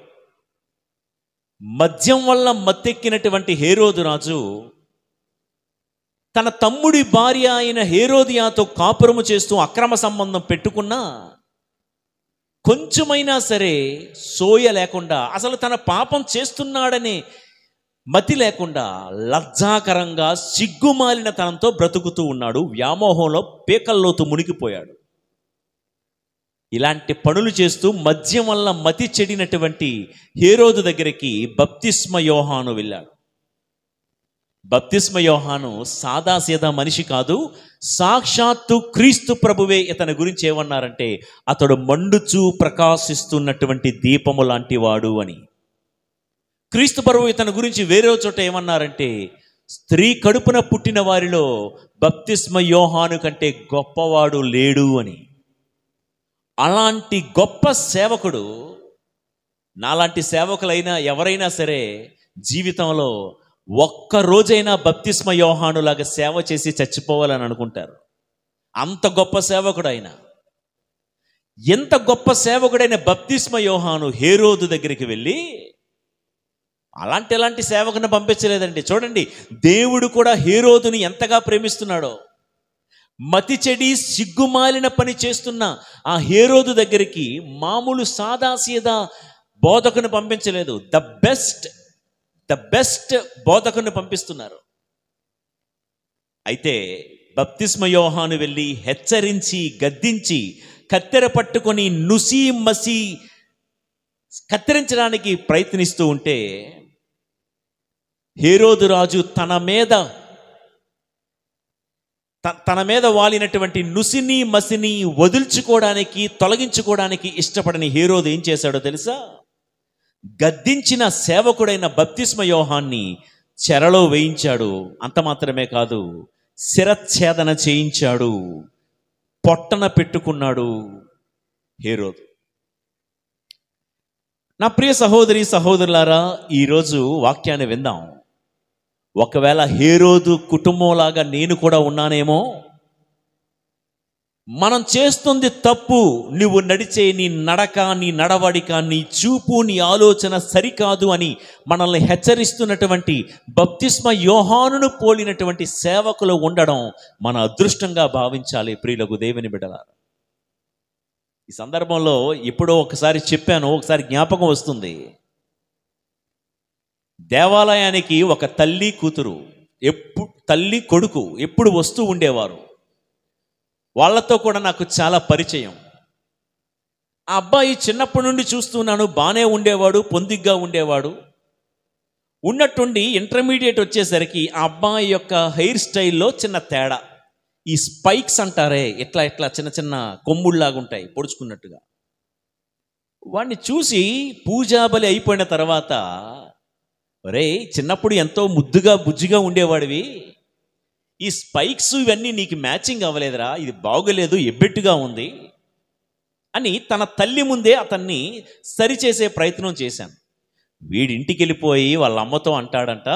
మద్యం వల్ల మత్తెక్కినటువంటి హేరోదు రాజు తన తమ్ముడి భార్య అయిన హేరోదియాతో కాపురము చేస్తూ అక్రమ సంబంధం పెట్టుకున్నా కొంచెమైనా సరే సోయ లేకుండా, అసలు తన పాపం చేస్తున్నాడనే మతి లేకుండా లజ్జాకరంగా సిగ్గుమాలిన తనంతో బ్రతుకుతూ ఉన్నాడు. వ్యామోహంలో పేకల్లోతు మునిగిపోయాడు. ఇలాంటి పనులు చేస్తూ మద్యం వల్ల మతి చెడినటువంటి హేరోదు దగ్గరికి బప్తిస్మ యోహాను వెళ్ళాడు. బప్తిస్మ యోహాను సాదాసీదా మనిషి కాదు. సాక్షాత్తు క్రీస్తు ప్రభువే ఇతని గురించి ఏమన్నారంటే, అతడు మండుచూ ప్రకాశిస్తున్నటువంటి దీపము లాంటి వాడు అని. క్రీస్తు ప్రభువు ఇతని గురించి వేరే చోట ఏమన్నారంటే, స్త్రీ కడుపున పుట్టిన వారిలో బప్తిస్మ యోహాను కంటే గొప్పవాడు లేడు అని. అలాంటి గొప్ప సేవకుడు, నాలాంటి సేవకులైనా ఎవరైనా సరే జీవితంలో ఒక్క రోజైనా బప్తిస్మ యోహానులాగా సేవ చేసి చచ్చిపోవాలని అనుకుంటారు. అంత గొప్ప సేవకుడు ఆయన. ఎంత గొప్ప సేవకుడైన బప్తిస్మ యోహాను హేరోదు దగ్గరికి వెళ్ళి అలాంటి సేవకుని పంపించలేదండి. చూడండి, దేవుడు కూడా హేరోదుని ఎంతగా ప్రేమిస్తున్నాడో. మతి చెడి సిగ్గుమాలిన పని చేస్తున్న ఆ హేరోదు దగ్గరికి మామూలు సాదాసీదా బోధకుని పంపించలేదు. ద బెస్ట్ బోధకుని పంపిస్తున్నారు. అయితే బప్తిస్మ యోహాను వెళ్ళి హెచ్చరించి గద్దించి కత్తెర పట్టుకొని నుసి మసి కత్తిరించడానికి ప్రయత్నిస్తూ ఉంటే హేరోదు రాజు తన మీద వాలినటువంటి నుసిని మసిని వదుల్చుకోవడానికి తొలగించుకోవడానికి ఇష్టపడని హేరోదు ఏం చేశాడో తెలుసా? గద్దించిన సేవకుడైన బప్తిస్మ యోహాన్ని చెరలో వేయించాడు. అంత మాత్రమే కాదు, శిరచ్ఛేదన చేయించాడు, పొట్టన పెట్టుకున్నాడు హేరోదు. నా ప్రియ సహోదరి సహోదరులారా, ఈరోజు వాక్యాన్ని విందాం. ఒకవేళ హేరోదు కుటుంబంలాగా నేను కూడా ఉన్నానేమో. మనం చేస్తుంది తప్పు, నువ్వు నడిచే నీ నడక, నీ నడవడిక, నీ చూపు, నీ ఆలోచన సరికాదు అని మనల్ని హెచ్చరిస్తున్నటువంటి బప్తిస్మ యోహానును పోలినటువంటి సేవకులు ఉండడం మన అదృష్టంగా భావించాలి. ప్రియులకు దేవుని బిడ్డలారా, ఈ సందర్భంలో ఎప్పుడో ఒకసారి చెప్పాను, ఒకసారి జ్ఞాపకం వస్తుంది. దేవాలయానికి ఒక తల్లి కూతురు, తల్లి కొడుకు ఎప్పుడు వస్తూ ఉండేవారు. వాళ్ళతో కూడా నాకు చాలా పరిచయం. ఆ అబ్బాయి చిన్నప్పటి నుండి చూస్తున్నాను, బాగానే ఉండేవాడు, పొందిగ్గా ఉండేవాడు. ఉన్నట్టుండి ఇంటర్మీడియట్ వచ్చేసరికి ఆ అబ్బాయి యొక్క హెయిర్ స్టైల్లో చిన్న తేడా. ఈ స్పైక్స్ అంటారే, ఇట్లా ఇట్లా చిన్న చిన్న కొమ్ముళ్లాగా ఉంటాయి పొడుచుకున్నట్టుగా. వాడిని చూసి పూజాబలి అయిపోయిన తర్వాత, ఒరే చిన్నప్పుడు ఎంతో ముద్దుగా బుజ్జిగా ఉండేవాడివి, ఈ స్పైక్స్ ఇవన్నీ నీకు మ్యాచింగ్ అవ్వలేదురా, ఇది బాగోలేదు, ఎబ్బెట్టుగా ఉంది అని తన తల్లి ముందే అతన్ని సరిచేసే ప్రయత్నం చేశాను. వీడింటికి వెళ్ళిపోయి వాళ్ళ అమ్మతో అంటాడంట,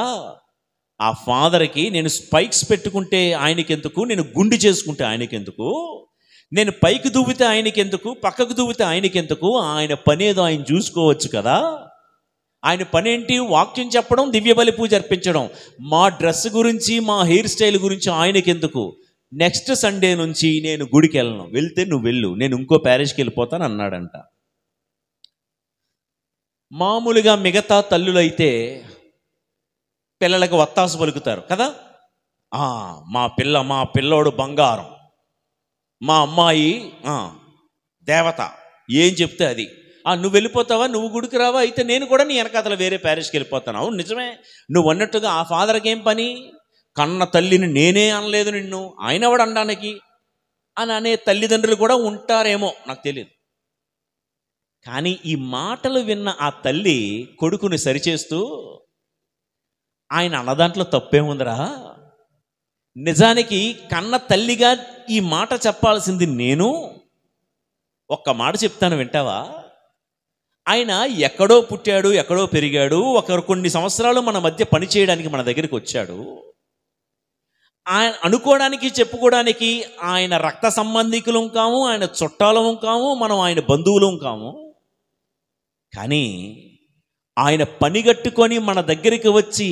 ఆ ఫాదర్కి నేను స్పైక్స్ పెట్టుకుంటే ఆయనకెందుకు, నేను గుండు చేసుకుంటే ఆయనకెందుకు, నేను పైకి దువ్వితే ఆయనకెందుకు, పక్కకు దువ్వితే ఆయనకెందుకు, ఆయన పనేదో ఆయన చూసుకోవచ్చు కదా, ఆయన పనేంటి వాక్యం చెప్పడం, దివ్యబలి పూజ అర్పించడం, మా డ్రెస్ గురించి మా హెయిర్ స్టైల్ గురించి ఆయనకెందుకు, నెక్స్ట్ సండే నుంచి నేను గుడికి వెళ్ళను, వెళ్తే నువ్వు వెళ్ళు, నేను ఇంకో ప్యారిష్కి వెళ్ళిపోతాను అన్నాడంట. మామూలుగా మిగతా తల్లులైతే పిల్లలకు వత్తాసు పలుకుతారు కదా, మా పిల్లోడు బంగారం, మా అమ్మాయి దేవత, ఏం చెప్తే అది, నువ్వు వెళ్ళిపోతావా, నువ్వు గుడికి రావా, అయితే నేను కూడా నీ వెనకాతల వేరే ప్యారిష్కి వెళ్ళిపోతాను. అవును నిజమే, నువ్వు అన్నట్టుగా ఆ ఫాదర్కి ఏం పని, కన్న తల్లిని నేనే అనలేదు నిన్ను, ఆయన ఎవడు అనడానికి అని అనే తల్లిదండ్రులు కూడా ఉంటారేమో, నాకు తెలియదు. కానీ ఈ మాటలు విన్న ఆ తల్లి కొడుకుని సరిచేస్తూ, ఆయన అన్నదాంట్లో తప్పేముందిరా, నిజానికి కన్న తల్లిగా ఈ మాట చెప్పాల్సింది నేను, ఒక్క మాట చెప్తాను వింటావా, ఆయన ఎక్కడో పుట్టాడు, ఎక్కడో పెరిగాడు, కొన్ని సంవత్సరాలు మన మధ్య పని చేయడానికి మన దగ్గరికి వచ్చాడు. ఆయన అనుకోవడానికి చెప్పుకోవడానికి ఆయన రక్త సంబంధికులం కాము, ఆయన చుట్టాలం కాము, మనం ఆయన బంధువులం కాము. కానీ ఆయన పనిగట్టుకొని మన దగ్గరికి వచ్చి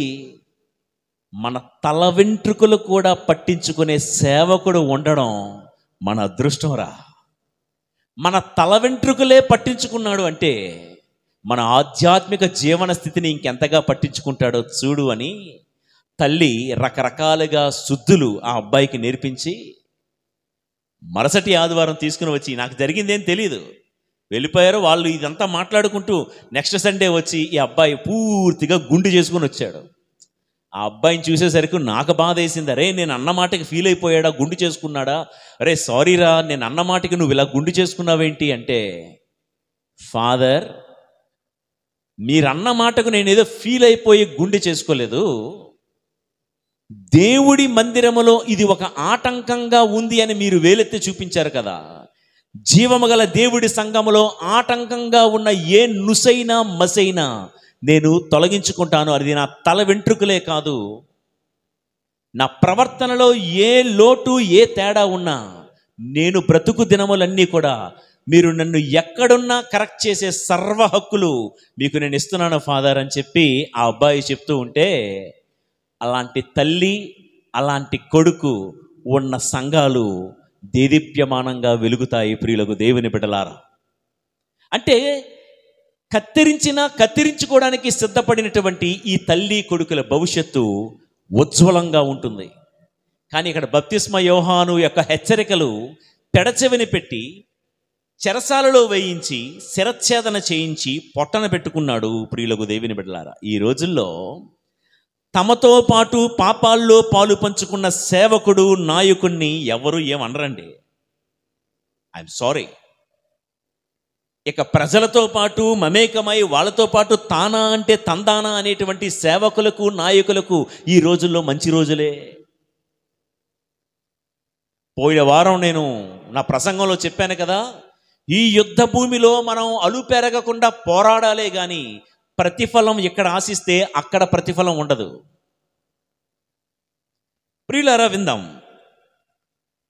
మన తల వెంట్రుకలు కూడా పట్టించుకునే సేవకుడు ఉండడం మన అదృష్టంరా. మన తల వెంట్రుకలే పట్టించుకున్నాడు అంటే మన ఆధ్యాత్మిక జీవన స్థితిని ఇంకెంతగా పట్టించుకుంటాడో చూడు అని తల్లి రకరకాలుగా శుద్ధులు ఆ అబ్బాయికి నేర్పించి మరుసటి ఆదివారం తీసుకుని వచ్చి, నాకు జరిగిందేం తెలియదు, వెళ్ళిపోయారు వాళ్ళు, ఇదంతా మాట్లాడుకుంటూ నెక్స్ట్ సండే వచ్చి ఈ అబ్బాయి పూర్తిగా గుండు చేసుకుని వచ్చాడు. ఆ అబ్బాయిని చూసేసరికి నాకు బాధ వేసింది. అరే నేను అన్న మాటకి ఫీల్ అయిపోయాడా, గుండు చేసుకున్నాడా, అరే సారీరా నేను అన్న మాటకి నువ్వు ఇలా గుండు చేసుకున్నావేంటి అంటే, ఫాదర్ మీరన్న మాటకు నేనేదో ఫీల్ అయిపోయి గుండు చేసుకోలేదు, దేవుడి మందిరములో ఇది ఒక ఆటంకంగా ఉంది అని మీరు వేలెత్తి చూపించారు కదా, జీవము గల దేవుడి సంఘములో ఆటంకంగా ఉన్న ఏ నుసైనా మసైనా నేను తొలగించుకుంటాను. అది నా తల వెంట్రుకలే కాదు, నా ప్రవర్తనలో ఏ లోటు ఏ తేడా ఉన్నా నేను బ్రతుకు దినములన్నీ కూడా మీరు నన్ను ఎక్కడున్నా కరెక్ట్ చేసే సర్వ హక్కులు మీకు నేను ఇస్తున్నాను ఫాదర్ అని చెప్పి ఆ అబ్బాయి చెప్తూ ఉంటే, అలాంటి తల్లి అలాంటి కొడుకు ఉన్న సంఘాలు దేదీప్యమానంగా వెలుగుతాయి. ప్రియులకు దేవుని బిడ్డలారా, అంటే కత్తిరించుకోవడానికి సిద్ధపడినటువంటి ఈ తల్లి కొడుకుల భవిష్యత్తు ఉజ్వలంగా ఉంటుంది. కానీ ఇక్కడ బప్తిస్మ యోహాను యొక్క హెచ్చరికలు పెడచెవిని పెట్టి చెరసాలలో వేయించి శిరచ్ఛేదన చేయించి పొట్టన పెట్టుకున్నాడు. ప్రియులకు దేవుని బిడ్డలారా, ఈ రోజుల్లో తమతో పాటు పాపాల్లో పాలు పంచుకున్న సేవకుడు నాయకుణ్ణి ఎవరు ఏమనరండి. I'm sorry. ఇక ప్రజలతో పాటు మమేకమై వాళ్ళతో పాటు తానా అంటే తందానా అనేటువంటి సేవకులకు నాయకులకు ఈ రోజుల్లో మంచి రోజులే. పోయిన వారం నేను నా ప్రసంగంలో చెప్పాను కదా, ఈ యుద్ధ భూమిలో మనం అలుపెరగకుండా పోరాడాలే కానీ ప్రతిఫలం ఇక్కడ ఆశిస్తే అక్కడ ప్రతిఫలం ఉండదు. ప్రియులారా, విందాం.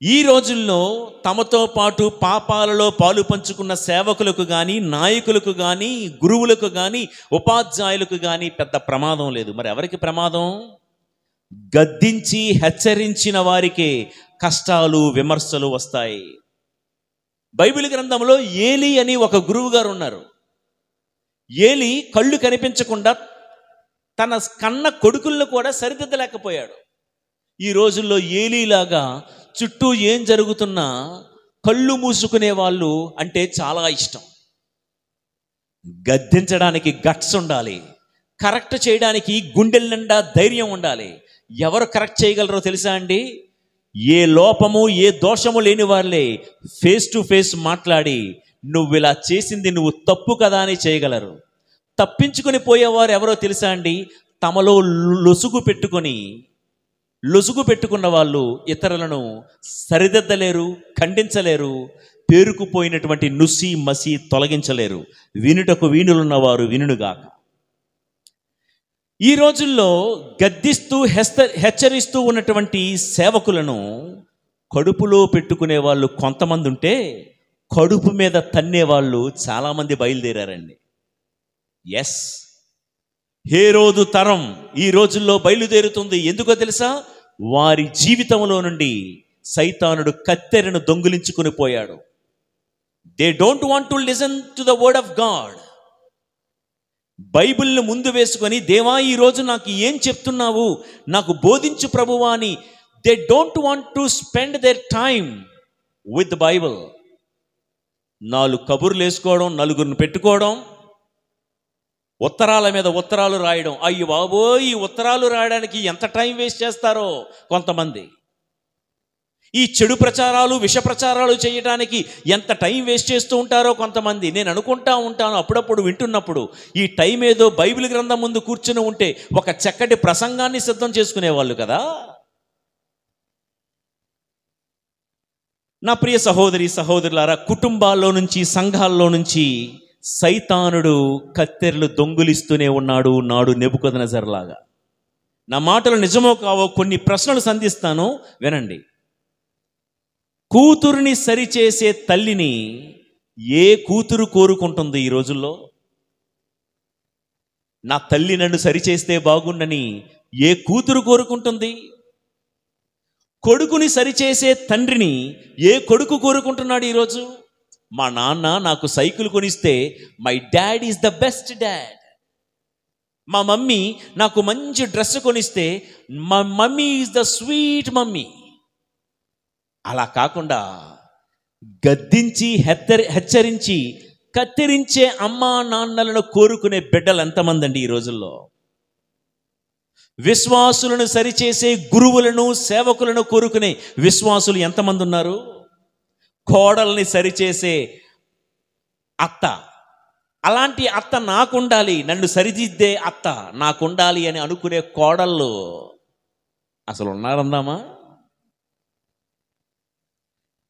ఈ రోజుల్లో తమతో పాటు పాపాలలో పాలు పంచుకున్న సేవకులకు కానీ, నాయకులకు కానీ, గురువులకు కానీ, ఉపాధ్యాయులకు కానీ పెద్ద ప్రమాదం లేదు. మరి ఎవరికి ప్రమాదం? గద్దించి హెచ్చరించిన వారికే కష్టాలు, విమర్శలు వస్తాయి. బైబిల్ గ్రంథంలో ఏలీ అని ఒక గురువు గారు ఉన్నారు. ఏలీ కళ్ళు కనిపించకుండా తన కన్న కొడుకులను కూడా సరిదిద్దలేకపోయాడు. ఈ రోజుల్లో ఏలీలాగా చుట్టూ ఏం జరుగుతున్నా కళ్ళు మూసుకునే వాళ్ళు అంటే చాలా ఇష్టం. గద్దించడానికి గట్స్ ఉండాలి, కరెక్ట్ చేయడానికి గుండెల నిండా ధైర్యం ఉండాలి. ఎవరు కరెక్ట్ చేయగలరో తెలుసా అండి? ఏ లోపము ఏ దోషము లేని వాళ్ళే ఫేస్ టు ఫేస్ మాట్లాడి నువ్వు ఇలా చేసింది నువ్వు తప్పు కదా అని చేయగలరు. తప్పించుకొని పోయేవారు ఎవరో తెలుసా అండి? తమలో లొసుగు పెట్టుకున్న వాళ్ళు ఇతరులను సరిదిద్దలేరు, ఖండించలేరు, పేరుకుపోయినటువంటి నుసి మసి తొలగించలేరు. వినుటకు వీణులున్నవారు వినుగాక. ఈ రోజుల్లో గద్దిస్తూ హెచ్చరిస్తూ ఉన్నటువంటి సేవకులను కడుపులో పెట్టుకునే వాళ్ళు కొంతమంది ఉంటే, కడుపు మీద తన్నేవాళ్ళు చాలామంది బయలుదేరారండి. ఎస్, హేరోదు తరం ఈ రోజుల్లో బయలుదేరుతుంది. ఎందుకో తెలుసా? వారి జీవితంలో నుండి సైతానుడు కత్తెరను దొంగిలించుకుని పోయాడు. They don't want to listen to the word of God. బైబిల్ని ముందు వేసుకొని, దేవా ఈరోజు నాకు ఏం చెప్తున్నావు, నాకు బోధించు ప్రభువా అని they don't want to spend there time with Bible. 4 కబుర్లు వేసుకోవడం, నలుగురిని పెట్టుకోవడం, ఉత్తరాల మీద ఉత్తరాలు రాయడం. అయ్యో బాబోయ్, ఈ ఉత్తరాలు రాయడానికి ఎంత టైం వేస్ట్ చేస్తారో కొంతమంది. ఈ చెడు ప్రచారాలు, విష ప్రచారాలు చేయడానికి ఎంత టైం వేస్ట్ చేస్తూ ఉంటారో కొంతమంది. నేను అనుకుంటా ఉంటాను అప్పుడప్పుడు వింటున్నప్పుడు, ఈ టైం ఏదో బైబిల్ గ్రంథం ముందు కూర్చుని ఉంటే ఒక చక్కటి ప్రసంగాన్ని సిద్ధం చేసుకునేవాళ్ళు కదా. నా ప్రియ సహోదరి సహోదరులారా, కుటుంబాల్లో నుంచి, సంఘాల్లో నుంచి సైతానుడు కత్తెరలు దొంగిలిస్తూనే ఉన్నాడు, నాడు నెబుకద్నెజరులాగా. నా మాటలు నిజమో కావో కొన్ని ప్రశ్నలు సంధిస్తాను, వినండి. కూతురుని సరిచేసే తల్లిని ఏ కూతురు కోరుకుంటుంది ఈ రోజుల్లో? నా తల్లి నన్ను సరిచేస్తే బాగుండని ఏ కూతురు కోరుకుంటుంది? కొడుకుని సరిచేసే తండ్రిని ఏ కొడుకు కోరుకుంటున్నాడు ఈరోజు? మా నాన్న నాకు సైకిల్ కొనిస్తే my dad is the best dad. మా మమ్మీ నాకు మంచి డ్రెస్ కొనిస్తే మా mummy is the sweet mummy. అలా కాకుండా గద్దించి హెచ్చరించి కత్తిరించే అమ్మా నాన్నలను కోరుకునే బిడ్డలు ఎంతమంది అండి ఈ రోజుల్లో? విశ్వాసులను సరిచేసే గురువులను, సేవకులను కోరుకునే విశ్వాసులు ఎంతమంది ఉన్నారు? కోడల్ని సరిచేసే అత్త, అలాంటి అత్త నాకుండాలి, నన్ను సరిదిద్దే అత్త నాకుండాలి అని అనుకునే కోడళ్ళు అసలు ఉన్నారందామా?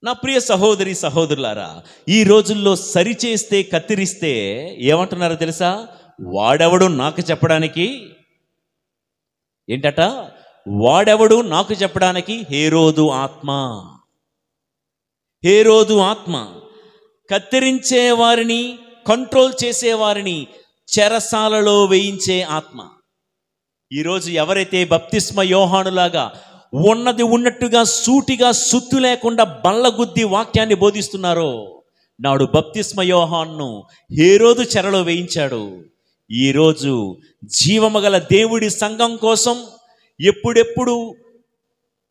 నా ప్రియ సహోదరి సహోదరులారా, ఈ రోజుల్లో సరిచేస్తే కత్తిరిస్తే ఏమంటున్నారో తెలుసా? వాడెవడు నాకు చెప్పడానికి, ఏంటట, వాడెవడు నాకు చెప్పడానికి? హేరోదు ఆత్మ. హేరోదు ఆత్మ కత్తిరించే వారిని, కంట్రోల్ చేసేవారిని చెరసాలలో వేయించే ఆత్మ. ఈరోజు ఎవరైతే బప్తిస్మ యోహానులాగా ఉన్నది ఉన్నట్టుగా సూటిగా సుత్తు లేకుండా బల్లగుద్ది వాక్యాన్ని బోధిస్తున్నారో, నాడు బప్తిస్మ యోహాన్ను హేరోదు చెరలో వేయించాడు. ఈరోజు జీవమగల దేవుడి సంఘం కోసం ఎప్పుడెప్పుడు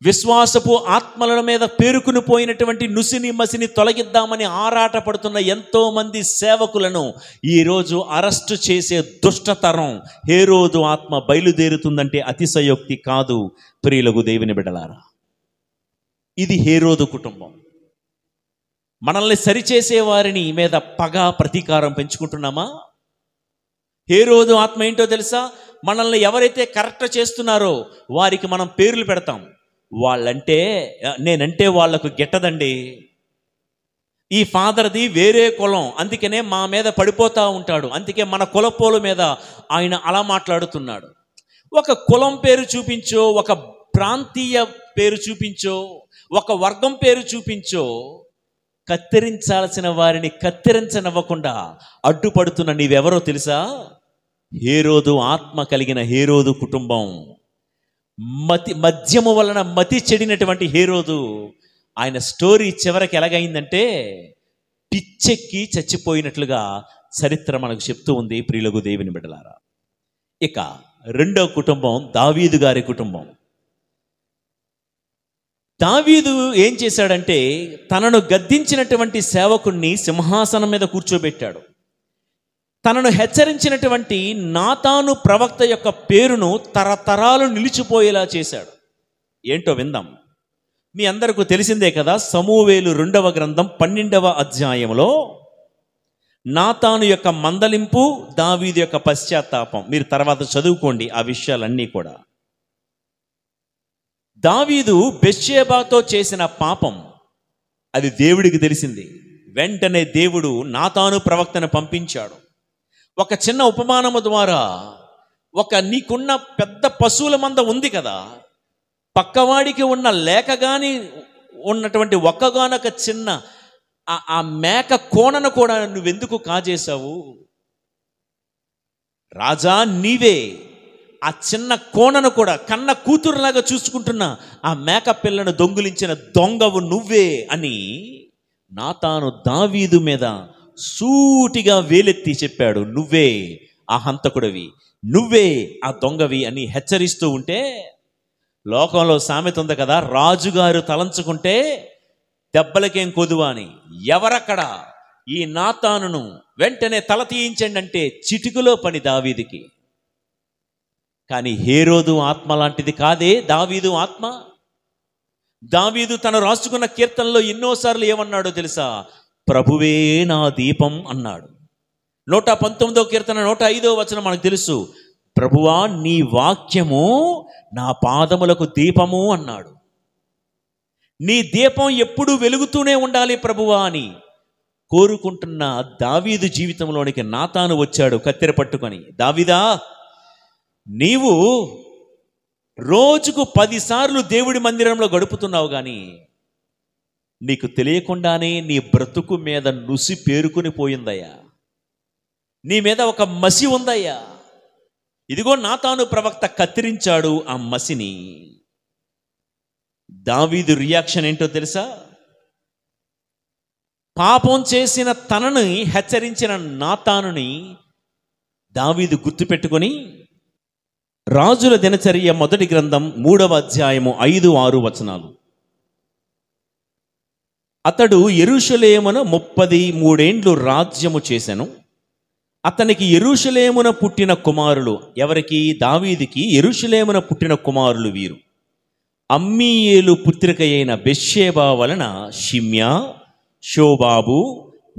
విశ్వాసపు ఆత్మల మీద పేరుకుని పోయినటువంటి నుసిని మసిని తొలగిద్దామని ఆరాటపడుతున్న ఎంతో మంది సేవకులను ఈరోజు అరెస్టు చేసే దుష్టతరం హేరోదు ఆత్మ బయలుదేరుతుందంటే అతిశయోక్తి కాదు. ప్రియులకు దేవుని బిడ్డలారా, ఇది హేరోదు కుటుంబం. మనల్ని సరిచేసే వారిని మీద పగ ప్రతీకారం పెంచుకుంటున్నామా? హేరోదు ఆత్మ ఏంటో తెలుసా? మనల్ని ఎవరైతే కరెక్ట్ చేస్తున్నారో వారికి మనం పేర్లు పెడతాం. వాళ్ళంటే నేనంటే వాళ్లకు గిట్టదండి, ఈ ఫాదర్ది వేరే కులం, అందుకనే మా మీద పడిపోతూ ఉంటాడు, అందుకే మన కులపోల మీద ఆయన అలా మాట్లాడుతున్నాడు. ఒక కులం పేరు చూపించో, ఒక ప్రాంతీయ పేరు చూపించో, ఒక వర్గం పేరు చూపించో కత్తిరించాల్సిన వారిని కత్తిరించనివ్వకుండా అడ్డుపడుతున్న నీవెవరో తెలుసా? హేరోదు ఆత్మ కలిగిన హేరోదు కుటుంబం. మద్యము వలన మతి చెడినటువంటి హేరోదు, ఆయన స్టోరీ చివరికి ఎలాగైందంటే పిచ్చెక్కి చచ్చిపోయినట్లుగా చరిత్ర మనకు చెప్తూ ఉంది. ప్రియులకు దేవుని బిడ్డలారా, ఇక రెండో కుటుంబం దావీదు గారి కుటుంబం. దావీదు ఏం చేశాడంటే తనను గద్దించినటువంటి సేవకుణ్ణి సింహాసనం మీద కూర్చోబెట్టాడు. తనను హెచ్చరించినటువంటి నాతాను ప్రవక్త యొక్క పేరును తరతరాలు నిలిచిపోయేలా చేశాడు. ఏంటో విందాం. మీ అందరికీ తెలిసిందే కదా, సమూవేలు 2వ గ్రంథం 12వ అధ్యాయంలో నాతాను యొక్క మందలింపు, దావీదు యొక్క పశ్చాత్తాపం. మీరు తర్వాత చదువుకోండి ఆ విషయాలన్నీ కూడా. దావీదు బెత్షెబాతో చేసిన పాపం అది దేవుడికి తెలిసింది. వెంటనే దేవుడు నాతాను ప్రవక్తను పంపించాడు. ఒక చిన్న ఉపమానము ద్వారా, నీకున్న పెద్ద పశువుల మంద ఉంది కదా, పక్కవాడికి ఉన్న లేకగాని ఉన్నటువంటి ఒక్కగానొక చిన్న ఆ మేక కోణను కూడా నువ్వెందుకు కాజేశావు? రాజా, నీవే ఆ చిన్న కోణను కూడా కన్న కూతురులాగా చూసుకుంటున్న ఆ మేక పిల్లను దొంగిలించిన దొంగవు నువ్వే అని నాతాను దావీదు మీద సూటిగా వేలెత్తి చెప్పాడు. నువ్వే ఆ హంతకుడివి, నువ్వే ఆ దొంగవి అని హెచ్చరిస్తూ ఉంటే, లోకంలో సామెత ఉంది కదా, రాజుగారు తలంచుకుంటే దెబ్బలకేం కొదువా అని. ఎవరక్కడ? ఈ నాతానును వెంటనే తల తీయించండి అంటే చిటికలో పని దావీదుకి. కానీ హేరోదు ఆత్మ లాంటిది కాదే దావీదు ఆత్మ. దావీదు తను రాసుకున్న కీర్తనలో ఎన్నోసార్లు ఏమన్నాడో తెలుసా? ప్రభువే నా దీపం అన్నాడు. 119వ కీర్తన 105వ వచనం మనకు తెలుసు. ప్రభువా నీ వాక్యము నా పాదములకు దీపము అన్నాడు. నీ దీపం ఎప్పుడూ వెలుగుతూనే ఉండాలి ప్రభువా అని కోరుకుంటున్న దావీదు జీవితంలోనికి నాతాను వచ్చాడు కత్తెర పట్టుకొని. దావీదా, నీవు రోజుకు 10 సార్లు దేవుడి మందిరంలో గడుపుతున్నావు, కానీ నీకు తెలియకుండానే నీ బ్రతుకు మీద నుసి పేరుకుని పోయిందయ్యా, నీ మీద ఒక మసి ఉందయ్యా. ఇదిగో నాతాను ప్రవక్త కత్తిరించాడు ఆ మసిని. దావీదు రియాక్షన్ ఏంటో తెలుసా? పాపం చేసిన తనని హెచ్చరించిన నాతానుని దావీదు గుర్తుపెట్టుకొని రాజుల దినచర్య 1వ గ్రంథం 3వ అధ్యాయము 5-6 వచనాలు. అతడు యెరూషలేమున 33 ఏండ్లు రాజ్యము చేసెను. అతనికి యెరూషలేమున పుట్టిన కుమారులు ఎవరికి? దావీదుకి యెరూషలేమున పుట్టిన కుమారులు వీరు. అమ్మీయేలు పుత్రిక అయిన బెత్షెబా వలన షిమ్యా, షోబాబు,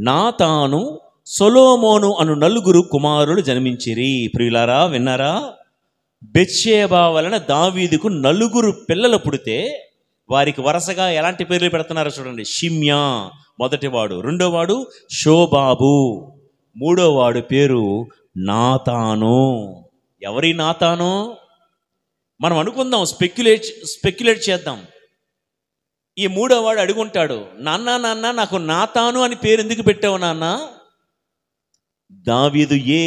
నాతాను, సొలొమోను అను 4 కుమారులు జన్మించిరి. ప్రియులారా, విన్నారా? బెత్షెబా వలన దావీదుకు 4 పిల్లలు పుడితే వారికి వరుసగా ఎలాంటి పేర్లు పెడుతున్నారో చూడండి. షిమ్యా మొదటివాడు, రెండోవాడు షోబాబు, మూడోవాడు పేరు నాతాను. ఎవరి నాతాను? మనం అనుకుందాం, స్పెక్యులేట్ చేద్దాం. ఈ మూడోవాడు అడుగుంటాడు, నాన్న నాకు నాతాను అని పేరు ఎందుకు పెట్టావు నాన్న? దావీదు ఏ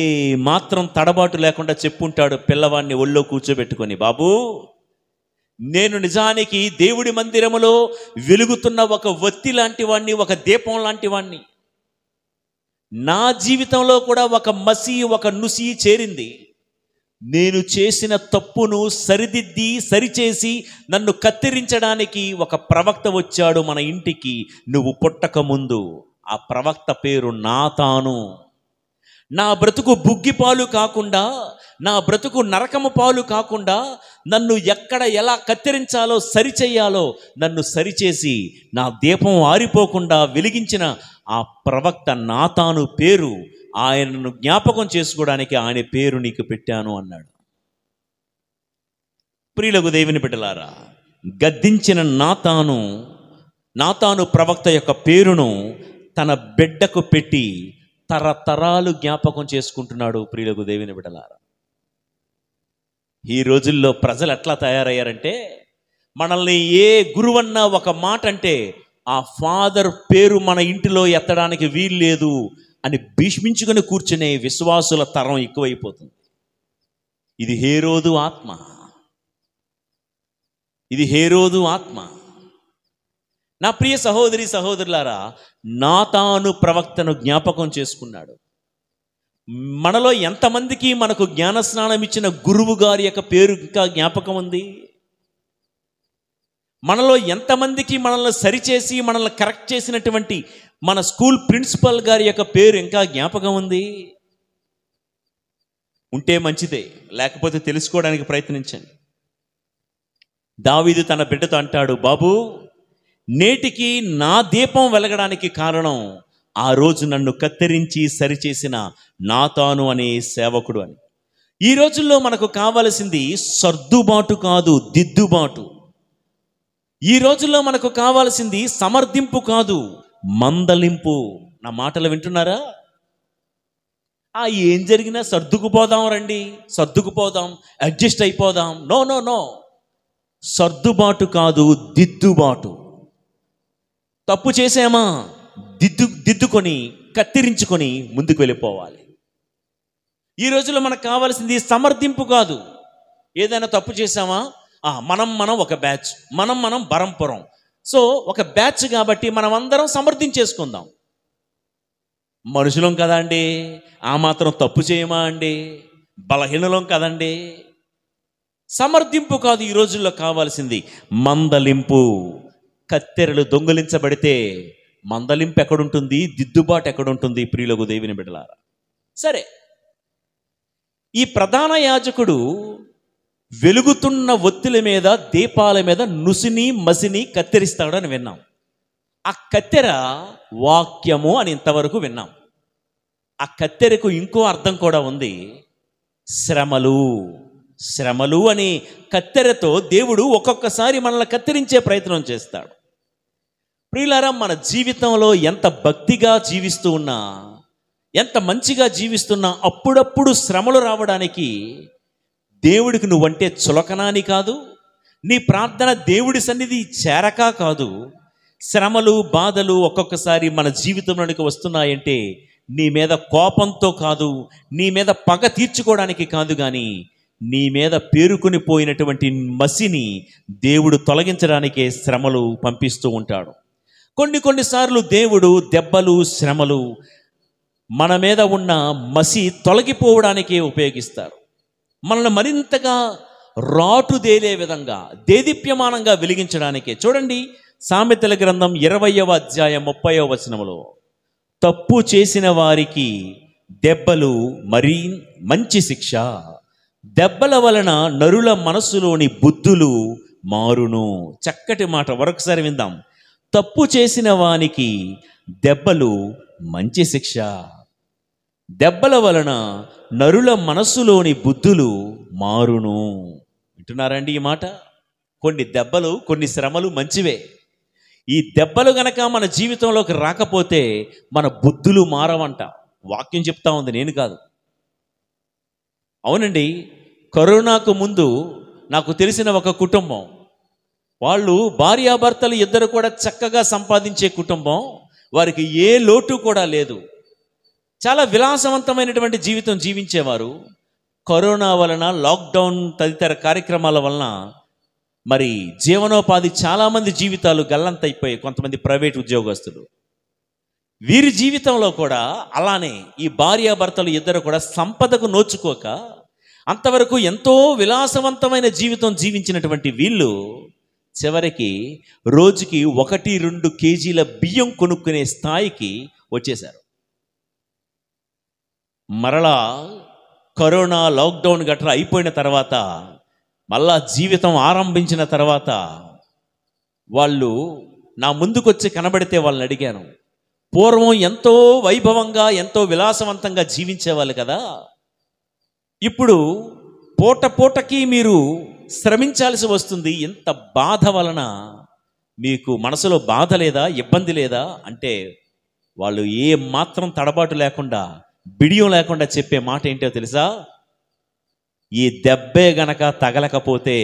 మాత్రం తడబాటు లేకుండా చెప్పుంటాడు పిల్లవాడిని ఒళ్ళో కూర్చోబెట్టుకొని, బాబు నేను నిజానికి దేవుడి మందిరములో వెలుగుతున్న ఒక వత్తి లాంటి వాడిని, ఒక దీపం లాంటి వాడిని. నా జీవితంలో కూడా ఒక మసి, ఒక నుసి చేరింది. నేను చేసిన తప్పును సరిచేసి నన్ను కత్తిరించడానికి ఒక ప్రవక్త వచ్చాడు మన ఇంటికి నువ్వు పుట్టక ముందు. ఆ ప్రవక్త పేరు నాతాను. నా బ్రతుకు బుగ్గిపాలు కాకుండా, నా బ్రతుకు నరకము పాలు కాకుండా, నన్ను ఎక్కడ ఎలా కత్తిరించాలో సరిచేయాలో నన్ను సరిచేసి నా దీపం ఆరిపోకుండా వెలిగించిన ఆ ప్రవక్త నాతాను పేరు, ఆయనను జ్ఞాపకం చేసుకోవడానికి ఆయన పేరు నీకు పెట్టాను అన్నాడు. ప్రియులకు దేవుని బిడ్డలారా, గద్దించిన నాతాను ప్రవక్త యొక్క పేరును తన బిడ్డకు పెట్టి తరతరాలు జ్ఞాపకం చేసుకుంటున్నాడు. ప్రియులకు దేవుని బిడ్డలారా, ఈ రోజుల్లో ప్రజలు ఎట్లా తయారయ్యారంటే, మనల్ని ఏ గురువన్నా ఒక మాట అంటే ఆ ఫాదర్ పేరు మన ఇంటిలో ఎత్తడానికి వీలు లేదు అని భీష్మించుకొని కూర్చునే విశ్వాసుల తరం ఎక్కువైపోతుంది. ఇది హేరోదు ఆత్మ, ఇది హేరోదు ఆత్మ. నా ప్రియ సహోదరి సహోదరులారా, నాతాను ప్రవక్తను జ్ఞాపకం చేసుకున్నాడు. మనలో ఎంతమందికి మనకు జ్ఞానస్నానం ఇచ్చిన గురువు గారి యొక్క పేరు ఇంకా జ్ఞాపకం ఉంది? మనలో ఎంతమందికి మనల్ని సరిచేసి మనల్ని కరెక్ట్ చేసినటువంటి మన స్కూల్ ప్రిన్సిపల్ గారి యొక్క పేరు ఇంకా జ్ఞాపకం ఉంది? ఉంటే మంచిదే, లేకపోతే తెలుసుకోవడానికి ప్రయత్నించండి. దావీదు తన బిడ్డతో అంటాడు, బాబు, నేటికి నా దీపం వెలగడానికి కారణం ఆ రోజు నన్ను కత్తిరించి సరిచేసిన నాతాను అనే సేవకుడు అని. ఈ రోజుల్లో మనకు కావలసింది సర్దుబాటు కాదు, దిద్దుబాటు. ఈ రోజుల్లో మనకు కావాల్సింది సమర్థింపు కాదు, మందలింపు. నా మాటలు వింటున్నారా? ఏం జరిగినా సర్దుకుపోదాం, రండి సర్దుకుపోదాం, అడ్జస్ట్ అయిపోదాం. నో నో నో, సర్దుబాటు కాదు, దిద్దుబాటు. తప్పు చేసామా, దిద్దుకొని కత్తిరించుకొని ముందుకు వెళ్ళిపోవాలి. ఈ రోజుల్లో మనకు కావాల్సింది సమర్థింపు కాదు. ఏదైనా తప్పు చేసామా, మనం ఒక బ్యాచ్, మనం బరంపురం, సో ఒక బ్యాచ్ కాబట్టి మనం అందరం సమర్థించేసుకుందాం. మనుషులం కదా అండి, ఆ మాత్రం తప్పు చేయమా అండి? బలహీనలం కదండి. సమర్థింపు కాదు ఈ రోజుల్లో కావాల్సింది, మందలింపు. కత్తెరలు దొంగిలించబడితే మందలింపు ఎక్కడుంటుంది, దిద్దుబాటు ఎక్కడుంటుంది? ప్రియులకు దేవుని బిడ్డలారా, సరే, ఈ ప్రధాన యాజకుడు వెలుగుతున్న ఒత్తిల మీద, దీపాల మీద నుసిని మసిని కత్తిరిస్తాడని విన్నాం. ఆ కత్తెర వాక్యము అని ఇంతవరకు విన్నాం. ఆ కత్తెరకు ఇంకో అర్థం కూడా ఉంది, శ్రమలు అని. కత్తెరతో దేవుడు ఒక్కొక్కసారి మనల్ని కత్తిరించే ప్రయత్నం చేస్తాడు. ప్రియులారా, మన జీవితంలో ఎంత భక్తిగా జీవిస్తూ ఉన్నా, ఎంత మంచిగా జీవిస్తున్నా, అప్పుడప్పుడు శ్రమలు రావడానికి దేవుడికి నువ్వంటే చులకనాని కాదు, నీ ప్రార్థన దేవుడి సన్నిధి చేరక కాదు. శ్రమలు బాధలు ఒక్కొక్కసారి మన జీవితంలోనికి వస్తున్నాయంటే నీ మీద కోపంతో కాదు, నీ మీద పగ తీర్చుకోవడానికి కాదు, కానీ నీ మీద పేరుకొని పోయినటువంటి మసిని దేవుడు తొలగించడానికే శ్రమలు పంపిస్తూ ఉంటాడు. కొన్నిసార్లు దేవుడు దెబ్బలు, శ్రమలు మన మీద ఉన్న మసి తొలగిపోవడానికే ఉపయోగిస్తారు. మనల్ని మరింతగా రాటుదేలే విధంగా, దేదీప్యమానంగా వెలిగించడానికే. చూడండి, సామెతల గ్రంథం 20వ అధ్యాయం 30వ వచనములో, తప్పు చేసిన వారికి దెబ్బలు మరీ మంచి శిక్ష, దెబ్బల వలన నరుల మనస్సులోని బుద్ధులు మారును. చక్కటి మాట, మరొకసారి విందాం. తప్పు చేసిన వానికి దెబ్బలు మంచి శిక్ష, దెబ్బల వలన నరుల మనస్సులోని బుద్ధులు మారును. వింటున్నారండి ఈ మాట? కొన్ని దెబ్బలు, కొన్ని శ్రమలు మంచివే. ఈ దెబ్బలు గనక మన జీవితంలోకి రాకపోతే మన బుద్ధులు మారవంట. వాక్యం చెప్తా ఉంది, నేను కాదు. అవునండి, కరోనాకు ముందు నాకు తెలిసిన ఒక కుటుంబం, వాళ్ళు భార్యాభర్తలు ఇద్దరు కూడా చక్కగా సంపాదించే కుటుంబం, వారికి ఏ లోటు కూడా లేదు, చాలా విలాసవంతమైనటువంటి జీవితం జీవించేవారు. కరోనా వలన, లాక్డౌన్ తదితర కార్యక్రమాల వలన మరి జీవనోపాధి చాలామంది జీవితాలు గల్లంతైపోయాయి. కొంతమంది ప్రైవేట్ ఉద్యోగస్తులు. వీరి జీవితంలో కూడా అలానే ఈ భార్యాభర్తలు ఇద్దరు కూడా సంపదకు నోచుకోక అంతవరకు ఎంతో విలాసవంతమైన జీవితం జీవించినటువంటి వీళ్ళు చివరికి రోజుకి 1-2 కేజీల బియ్యం కొనుక్కునే స్థాయికి వచ్చేశారు. మరలా కరోనా లాక్డౌన్ గట్రా అయిపోయిన తర్వాత, మళ్ళా జీవితం ఆరంభించిన తర్వాత వాళ్ళు నా ముందుకొచ్చి కనబడితే వాళ్ళని అడిగాను, పూర్వం ఎంతో వైభవంగా ఎంతో విలాసవంతంగా జీవించేవాళ్ళు కదా, ఇప్పుడు పూట పూటకి మీరు శ్రమించాల్సి వస్తుంది, ఎంత బాధ వలన మీకు మనసులో బాధ లేదా, ఇబ్బంది లేదా అంటే వాళ్ళు ఏ మాత్రం తడబాటు లేకుండా, బిడియం లేకుండా చెప్పే మాట ఏంటో తెలుసా? ఈ దెబ్బే గనక తగలకపోతే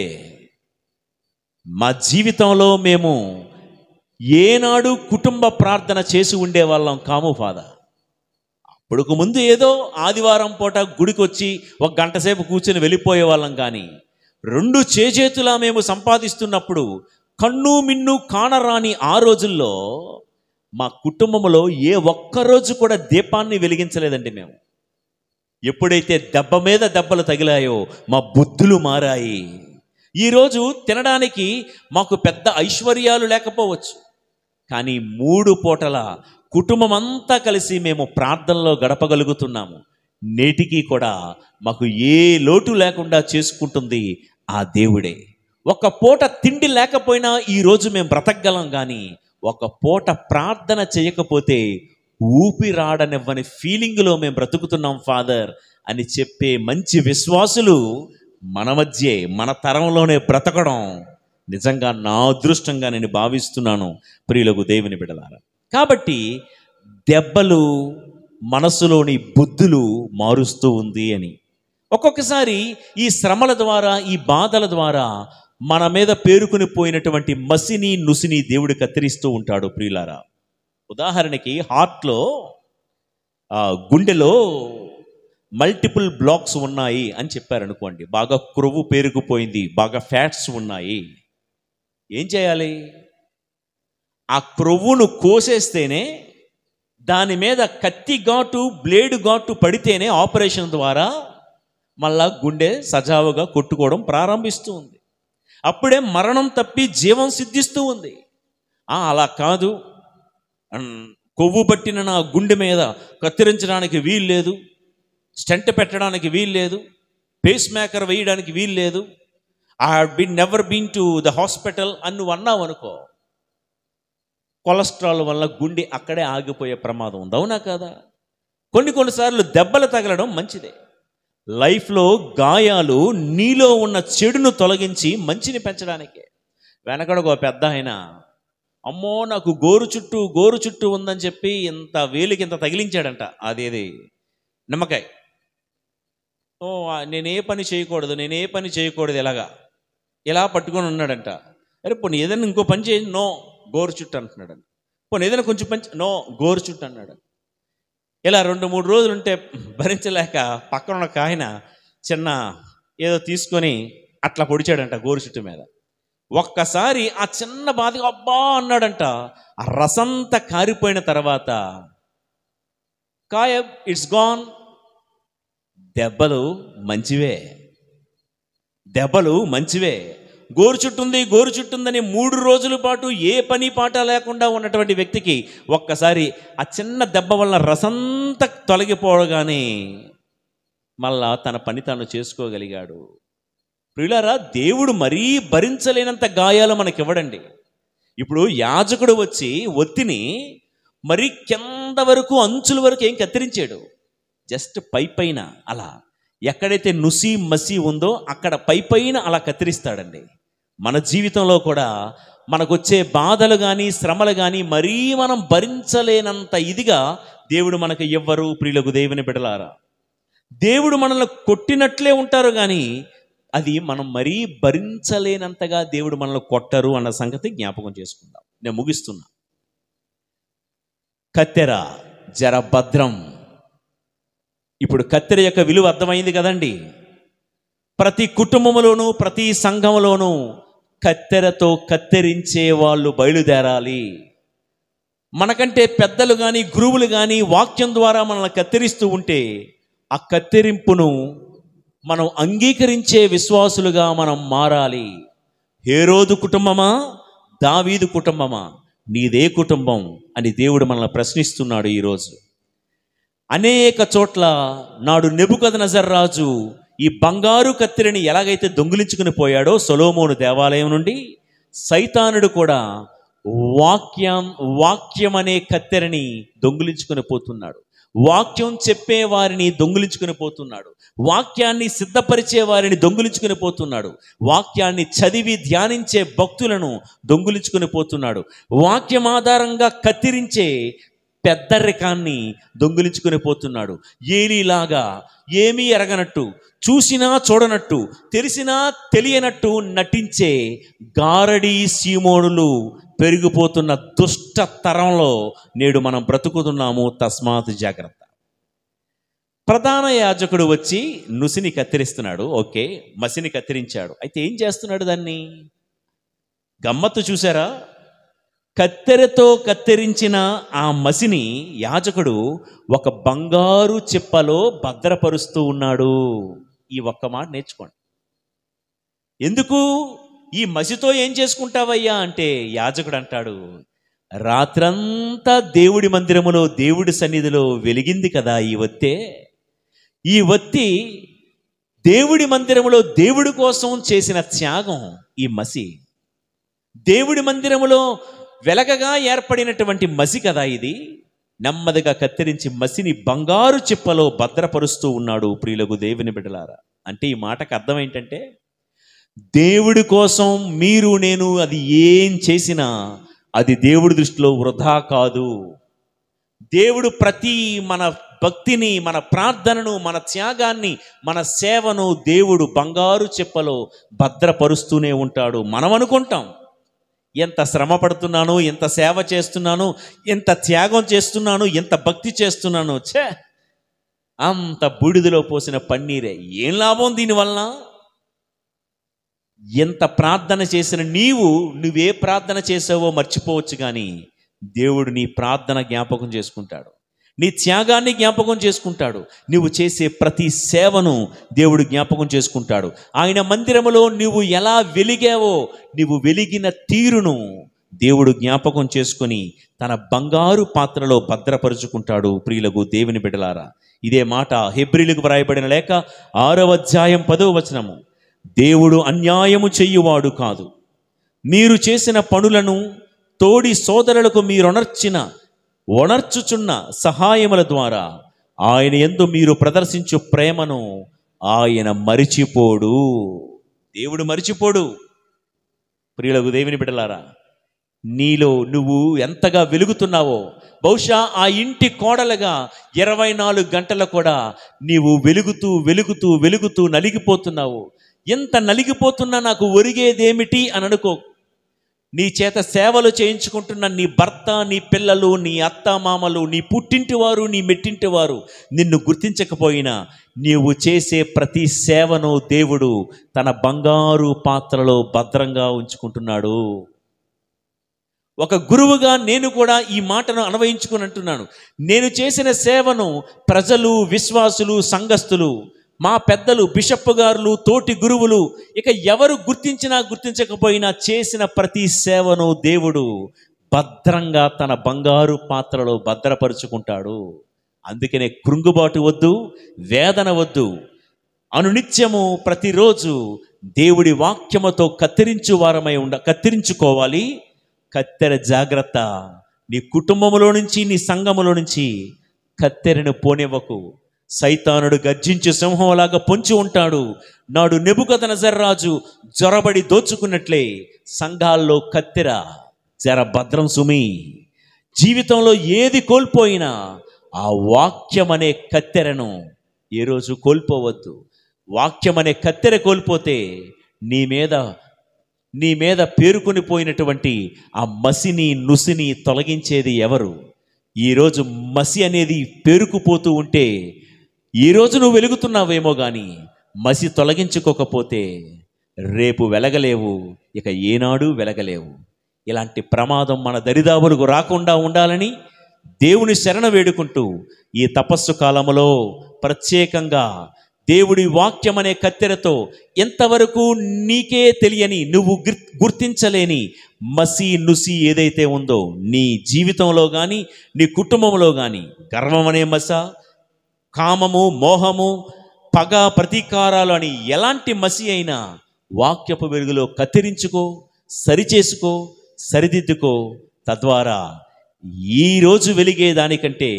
మా జీవితంలో మేము ఏనాడు కుటుంబ ప్రార్థన చేసి ఉండేవాళ్ళం కాము ఫాదర్. అప్పుడుకు ముందు ఏదో ఆదివారం పూట గుడికి వచ్చి 1 గంట సేపు కూర్చొని వెళ్ళిపోయే వాళ్ళం, కానీ 2 చేజేతులా మేము సంపాదిస్తున్నప్పుడు కన్ను మిన్ను కానరాని ఆ రోజుల్లో మా కుటుంబంలో ఏ ఒక్కరోజు కూడా దీపాన్ని వెలిగించలేదండి మేము. ఎప్పుడైతే దెబ్బ మీద దెబ్బలు తగిలాయో మా బుద్ధులు మారాయి. ఈరోజు తినడానికి మాకు పెద్ద ఐశ్వర్యాలు లేకపోవచ్చు, కానీ 3 పూటల కుటుంబం అంతా కలిసి మేము ప్రార్థనలో గడపగలుగుతున్నాము. నేటికి కూడా మాకు ఏ లోటు లేకుండా చేసుకుంటుంది ఆ దేవుడే. ఒక పూట తిండి లేకపోయినా ఈరోజు మేము బ్రతకగలం, కానీ ఒక పూట ప్రార్థన చేయకపోతే ఊపిరాడనివ్వని ఫీలింగ్లో మేము బ్రతుకుతున్నాం ఫాదర్ అని చెప్పే మంచి విశ్వాసులు మన మధ్యే, మన తరంలోనే బ్రతకడం నిజంగా నా అదృష్టంగా నేను భావిస్తున్నాను ప్రియులకు దేవుని బిడ్డలారా. కాబట్టి దెబ్బలు మనసులోని బుద్ధులు మారుస్తూ ఉంది అని. ఒక్కొక్కసారి ఈ శ్రమల ద్వారా, ఈ బాధల ద్వారా మన మీద పేరుకుని పోయినటువంటి మసిని నుసిని దేవుడు కత్తిరిస్తూ ఉంటాడు ప్రియులారా. ఉదాహరణకి హార్ట్లో, గుండెలో మల్టిపుల్ బ్లాక్స్ ఉన్నాయి అని చెప్పారనుకోండి, బాగా క్రొవ్వు పేరుకుపోయింది, బాగా ఫ్యాట్స్ ఉన్నాయి. ఏం చేయాలి? ఆ క్రొవ్వును కోసేస్తేనే, దాని మీద కత్తి ఘాటు, బ్లేడు ఘాటు పడితేనే ఆపరేషన్ ద్వారా మళ్ళా గుండె సజావుగా కొట్టుకోవడం ప్రారంభిస్తూ ఉంది. అప్పుడే మరణం తప్పి జీవం సిద్ధిస్తూ ఉంది. అలా కాదు, కొవ్వు పట్టిన నా గుండె మీద కత్తిరించడానికి వీలు లేదు, స్టెంట్ పెట్టడానికి వీలు లేదు, పేస్ మేకర్ వేయడానికి వీలు లేదు, I have never been to the hospital అని నువ్వు అన్నావు అనుకో, కొలెస్ట్రాల్ వల్ల గుండె అక్కడే ఆగిపోయే ప్రమాదం ఉంది. అవునా కదా? కొన్నిసార్లు దెబ్బలు తగలడం మంచిదే. లైఫ్లో గాయాలు నీలో ఉన్న చెడును తొలగించి మంచిని పెంచడానికే. వెనకడకు ఒక పెద్ద ఆయన, అమ్మో నాకు గోరు చుట్టూ ఉందని చెప్పి ఇంత వేలికి ఇంత తగిలించాడంట, అదేది నిమ్మకాయ. నేనే పని చేయకూడదు ఇలా పట్టుకొని ఉన్నాడంట. అరే పోనీ ఏదైనా ఇంకో పని చేయి, నో గోరు చుట్టూ అంటున్నాడు. పోనీ ఏదైనా కొంచెం పని, నో గోరు చుట్టూ అన్నాడు. ఇలా 2-3 రోజులు ఉంటే భరించలేక పక్కన ఉన్న కాయన చిన్న ఏదో తీసుకొని అట్లా పొడిచాడంట గోరు చుట్టూ మీద. ఒక్కసారి ఆ చిన్న బాధ అబ్బా అన్నాడంట. ఆ రసంతా కారిపోయిన తర్వాత కాయ ఇట్స్ గాన్. దెబ్బలు మంచివే. గోరు చుట్టుందని 3 రోజుల పాటు ఏ పని పాట లేకుండా ఉన్నటువంటి వ్యక్తికి ఒక్కసారి ఆ చిన్న దెబ్బ వల్ల రసంతా తొలగిపోవగానే మళ్ళా తన పని తాను చేసుకోగలిగాడు. ప్రియులారా, దేవుడు మరీ భరించలేనంత గాయాలు మనకివ్వడండి. ఇప్పుడు యాజకుడు వచ్చి ఒత్తిని మరీ కింద వరకు, అంచుల వరకు ఏం కత్తిరించాడు, జస్ట్ పైన అలా ఎక్కడైతే నుసి మసి ఉందో అక్కడ పైన అలా కత్తిరిస్తాడండి. మన జీవితంలో కూడా మనకొచ్చే బాధలు కానీ శ్రమలు కానీ మరీ మనం భరించలేనంత ఇదిగా దేవుడు మనకు ఇవ్వరు ప్రియులకు దేవుని బిడ్డలారా. దేవుడు మనల్ని కొట్టినట్లే ఉంటారు, కానీ అది మనం మరీ భరించలేనంతగా దేవుడు మనల్ని కొట్టరు అన్న సంగతి జ్ఞాపకం చేసుకుందాం. నేను ముగిస్తున్నా. కత్తెర జర భద్రం. ఇప్పుడు కత్తెర యొక్క విలువ అర్థమైంది కదండి. ప్రతి కుటుంబంలోనూ ప్రతి సంఘంలోనూ కత్తెరతో కత్తిరించే వాళ్ళు బయలుదేరాలి. మనకంటే పెద్దలు కానీ గురువులు కానీ వాక్యం ద్వారా మనల్ని కత్తిరిస్తూ ఉంటే ఆ కత్తిరింపును మనం అంగీకరించే విశ్వాసులుగా మనం మారాలి. హేరోదు కుటుంబమా, దావీదు కుటుంబమా, నీదే కుటుంబం అని దేవుడు మనల్ని ప్రశ్నిస్తున్నాడు ఈరోజు. అనేక చోట్ల నాడు నెబుకద్నెజర్ రాజు ఈ బంగారు కత్తెరని ఎలాగైతే దొంగిలించుకుని పోయాడో సొలొమోను దేవాలయం నుండి, సైతానుడు కూడా వాక్యం అనే కత్తెరని దొంగిలించుకుని పోతున్నాడు. వాక్యం చెప్పే వారిని దొంగిలించుకుని పోతున్నాడు. వాక్యాన్ని సిద్ధపరిచే వారిని దొంగిలించుకుని పోతున్నాడు. వాక్యాన్ని చదివి ధ్యానించే భక్తులను దొంగిలించుకుని పోతున్నాడు. వాక్యం ఆధారంగా కత్తిరించే పెద్దరికాన్ని దొంగిలించుకుని పోతున్నాడు. ఏలీలాగా ఏమీ ఎరగనట్టు, చూసినా చూడనట్టు, తెలిసినా తెలియనట్టు నటించే గారడీ సీమోనులు పెరిగిపోతున్న దుష్ట తరంలో నేడు మనం బ్రతుకుతున్నాము. తస్మాత్ జాగ్రత్త. ప్రధాన యాజకుడు వచ్చి నుసిని కత్తిరిస్తున్నాడు. ఓకే, మసిని కత్తిరించాడు. అయితే ఏం చేస్తున్నాడు? దాన్ని గమ్మత్తు చూసారా? కత్తెరతో కత్తిరించిన ఆ మసిని యాజకుడు ఒక బంగారు చిప్పలో భద్రపరుస్తూ ఉన్నాడు. ఈ ఒక్క మాట నేర్చుకోండి. ఎందుకు? ఈ మసితో ఏం చేసుకుంటావయ్యా అంటే యాజకుడు అంటాడు, రాత్రంతా దేవుడి మందిరములో దేవుడి సన్నిధిలో వెలిగింది కదా ఈ ఒత్తే. ఈ ఒత్తి దేవుడి మందిరములో దేవుడి కోసం చేసిన త్యాగం. ఈ మసి దేవుడి మందిరములో వెలగగా ఏర్పడినటువంటి మసి కదా ఇది. నెమ్మదిగా కత్తిరించి మసిని బంగారు చిప్పలో భద్రపరుస్తూ ఉన్నాడు. ప్రియులకు దేవుని బిడ్డలారా, అంటే ఈ మాటకు అర్థం ఏంటంటే, దేవుడి కోసం మీరు నేను అది ఏం చేసినా అది దేవుడి దృష్టిలో వృధా కాదు. దేవుడు ప్రతి మన భక్తిని, మన ప్రార్థనను, మన త్యాగాన్ని, మన సేవను దేవుడు బంగారు చిప్పలో భద్రపరుస్తూనే ఉంటాడు. మనం అనుకుంటాం, ఎంత శ్రమ పడుతున్నాను, ఎంత సేవ చేస్తున్నాను, ఎంత త్యాగం చేస్తున్నాను, ఎంత భక్తి చేస్తున్నాను, అంత బూడిదలో పోసిన పన్నీరే, ఏం లాభం దీనివల్ల? ఎంత ప్రార్థన చేసిన నువ్వే ప్రార్థన చేసావో మర్చిపోవచ్చు, కానీ దేవుడు నీ ప్రార్థన జ్ఞాపకం చేసుకుంటాడు, నీ త్యాగాన్ని జ్ఞాపకం చేసుకుంటాడు, నువ్వు చేసే ప్రతి సేవను దేవుడు జ్ఞాపకం చేసుకుంటాడు. ఆయన మందిరములో నువ్వు ఎలా వెలిగావో, నువ్వు వెలిగిన తీరును దేవుడు జ్ఞాపకం చేసుకొని తన బంగారు పాత్రలో భద్రపరుచుకుంటాడు. ప్రియులకు దేవుని బిడ్డలారా, ఇదే మాట హెబ్రీలకు వ్రాయబడిన లేఖ 6వ అధ్యాయం 10వ వచనము. దేవుడు అన్యాయము చెయ్యువాడు కాదు. మీరు చేసిన పనులను తోడి సోదరులకు ఒనర్చుచున్న సహాయముల ద్వారా ఆయన యందు మీరు ప్రదర్శించు ప్రేమను ఆయన మరిచిపోడు. దేవుడు మరిచిపోడు. ప్రియులకు దేవుని బిడ్డలారా, నీలో నువ్వు ఎంతగా వెలుగుతున్నావో, బహుశా ఆ ఇంటి కోడలుగా 24 గంటలు కూడా నీవు వెలుగుతూ వెలుగుతూ వెలుగుతూ నలిగిపోతున్నావు. ఎంత నలిగిపోతున్నా నాకు ఒరిగేదేమిటి అని అనుకో. నీ చేత సేవలు చేయించుకుంటున్న నీ భర్త, నీ పిల్లలు, నీ అత్త మామలు, నీ పుట్టింటి వారు, నీ మెట్టింటి వారు నిన్ను గుర్తించకపోయినా నీవు చేసే ప్రతి సేవను దేవుడు తన బంగారు పాత్రలో భద్రంగా ఉంచుకుంటున్నాడు. ఒక గురువుగా నేను కూడా ఈ మాటను అన్వయించుకుని అంటున్నాను. నేను చేసిన సేవను ప్రజలు, విశ్వాసులు, సంఘస్థులు, మా పెద్దలు, బిషప్ గారులు, తోటి గురువులు, ఇక ఎవరు గుర్తించినా గుర్తించకపోయినా చేసిన ప్రతి సేవను దేవుడు భద్రంగా తన బంగారు పాత్రలో భద్రపరుచుకుంటాడు. అందుకనే కృంగుబాటు వద్దు, వేదన వద్దు. అనునిత్యము ప్రతిరోజు దేవుడి వాక్యముతో కత్తిరించుకోవాలి. కత్తెర జాగ్రత్త. నీ కుటుంబంలో నుంచి, నీ సంఘములో నుంచి కత్తెరను పోనివ్వకు. సైతానుడు గర్జించే సింహంలాగా పొంచి ఉంటాడు. నాడు నెబుకద్నెజర్ రాజు జొరబడి దోచుకున్నట్లే సంఘాల్లో కత్తెర జర భద్రం సుమి. జీవితంలో ఏది కోల్పోయినా ఆ వాక్యం అనే కత్తెరను ఏ రోజు కోల్పోవద్దు. వాక్యం అనే కత్తెర కోల్పోతే నీ మీద పేరుకొని పోయినటువంటి ఆ మసిని, నుసిని తొలగించేది ఎవరు? ఈరోజు మసి అనేది పేరుకుపోతూ ఉంటే ఈరోజు నువ్వు వెలుగుతున్నావేమో కానీ మసి తొలగించుకోకపోతే రేపు వెలగలేవు, ఇక ఏనాడు వెలగలేవు. ఇలాంటి ప్రమాదం మన దరిదాపులకు రాకుండా ఉండాలని దేవుని శరణ వేడుకుంటూ ఈ తపస్సు కాలంలో ప్రత్యేకంగా దేవుడి వాక్యం అనే కత్తెరతో ఎంతవరకు నీకే తెలియని, నువ్వు గుర్తించలేని మసి నుసి ఏదైతే ఉందో నీ జీవితంలో కానీ నీ కుటుంబంలో కానీ, గర్వం అనే మస, కామము, మోహము, పగ, ప్రతీకారాలు అని ఎలాంటి మసి అయినా వాక్యపు వెలుగులో కత్తిరించుకో, సరిచేసుకో, సరిదిద్దుకో. తద్వారా ఈరోజు వెలిగేదానికంటే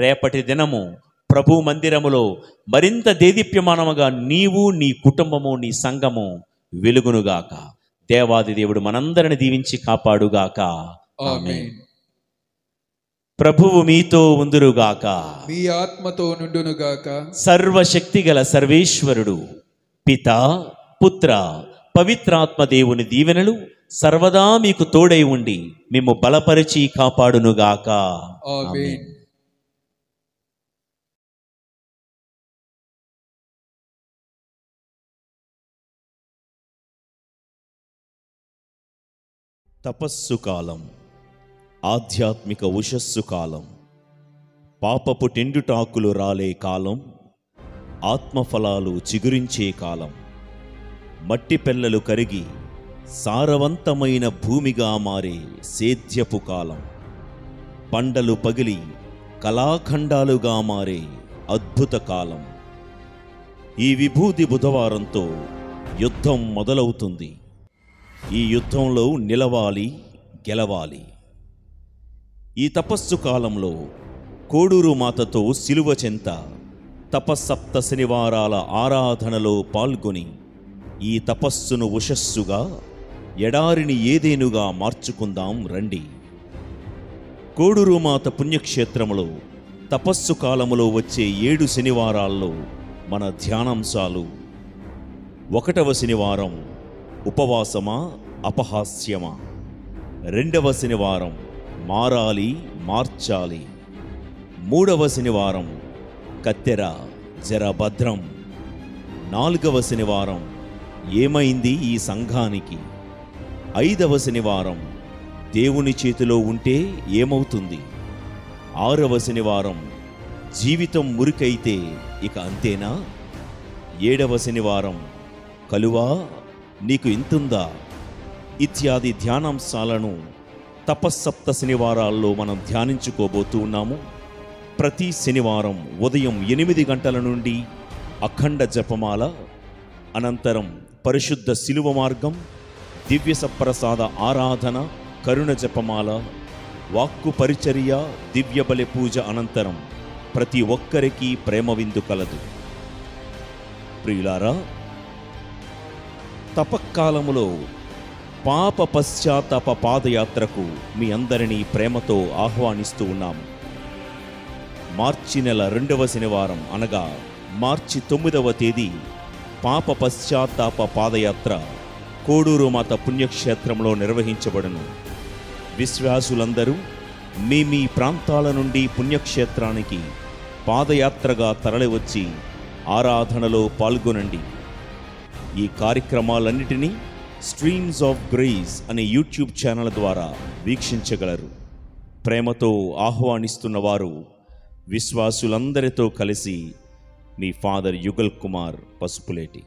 రేపటి దినము ప్రభు మందిరములో మరింత దేదీప్యమానముగా నీవు, నీ కుటుంబము, నీ సంఘము వెలుగునుగాక. దేవాది దేవుడు మనందరిని దీవించి కాపాడుగాక. ఆమేన్. ప్రభువు మీతో ఉందురుగాక. మీ ఆత్మతో నుండునుగాక. సర్వశక్తి గల సర్వేశ్వరుడు పితా, పుత్ర, పవిత్రాత్మ దేవుని దీవెనలు సర్వదా మీకు తోడై ఉండి మిమ్ము బలపరిచి కాపాడునుగాక. ఆమేన్. తపస్సు కాలం, ఆధ్యాత్మిక ఉషస్సు కాలం, పాపపు టెండుటాకులు రాలే కాలం, ఆత్మఫలాలు చిగురించే కాలం, మట్టి పెల్లలు కరిగి సారవంతమైన భూమిగా మారే సేద్యపు కాలం, పండలు పగిలి కళాఖండాలుగా మారే అద్భుత కాలం. ఈ విభూతి బుధవారంతో యుద్ధం మొదలవుతుంది. ఈ యుద్ధంలో నిలవాలి, గెలవాలి. ఈ తపస్సు కాలంలో కోడూరు మాతతో సిలువ చెంత తపస్సప్త శనివారాల ఆరాధనలో పాల్గొని ఈ తపస్సును ఉషస్సుగా, ఎడారిని ఏదేనుగా మార్చుకుందాం రండి. కోడూరు మాత పుణ్యక్షేత్రములో తపస్సు కాలములో వచ్చే 7 శనివారాల్లో మన ధ్యానాంశాలు: 1వ శనివారం ఉపవాసమా, అపహాస్యమా? 2వ శనివారం మారాలి, మార్చాలి. 3వ శనివారం కత్తెర, జరభద్రం. 4వ శనివారం ఏమైంది ఈ సంఘానికి? 5వ శనివారం దేవుని చేతిలో ఉంటే ఏమవుతుంది? 6వ శనివారం జీవితం మురికైతే ఇక అంతేనా? 7వ శనివారం కలువా, నీకు ఇంతుందా? ఇత్యాది ధ్యానాంశాలను తపస్సప్త శనివారాల్లో మనం ధ్యానించుకోబోతూ ఉన్నాము. ప్రతి శనివారం ఉదయం 8 గంటల నుండి అఖండ జపమాల, అనంతరం పరిశుద్ధ శిలువ మార్గం, దివ్య సప్రసాద ఆరాధన, కరుణ జపమాల, వాక్కు పరిచర్య, దివ్య బలి పూజ అనంతరం ప్రతి ఒక్కరికి ప్రేమ విందు కలదు. ప్రియులారా, తపక్కాలములో పాప పశ్చాత్తాప పాదయాత్రకు మీ అందరినీ ప్రేమతో ఆహ్వానిస్తూ ఉన్నాము. మార్చి నెల 2వ శనివారం అనగా మార్చి 9వ తేదీ పాప పశ్చాత్తాప పాదయాత్ర కోడూరు మాత పుణ్యక్షేత్రంలో నిర్వహించబడును. విశ్వాసులందరూ మీ మీ ప్రాంతాల నుండి పుణ్యక్షేత్రానికి పాదయాత్రగా తరలివచ్చి ఆరాధనలో పాల్గొనండి. ఈ కార్యక్రమాలన్నిటినీ స్ట్రీమ్స్ ఆఫ్ గ్రేస్ అనే యూట్యూబ్ ఛానల్ ద్వారా వీక్షించగలరు. ప్రేమతో ఆహ్వానిస్తున్న వారు విశ్వాసులందరితో కలిసి మీ ఫాదర్ యుగల్ కుమార్ పసుపులేటి.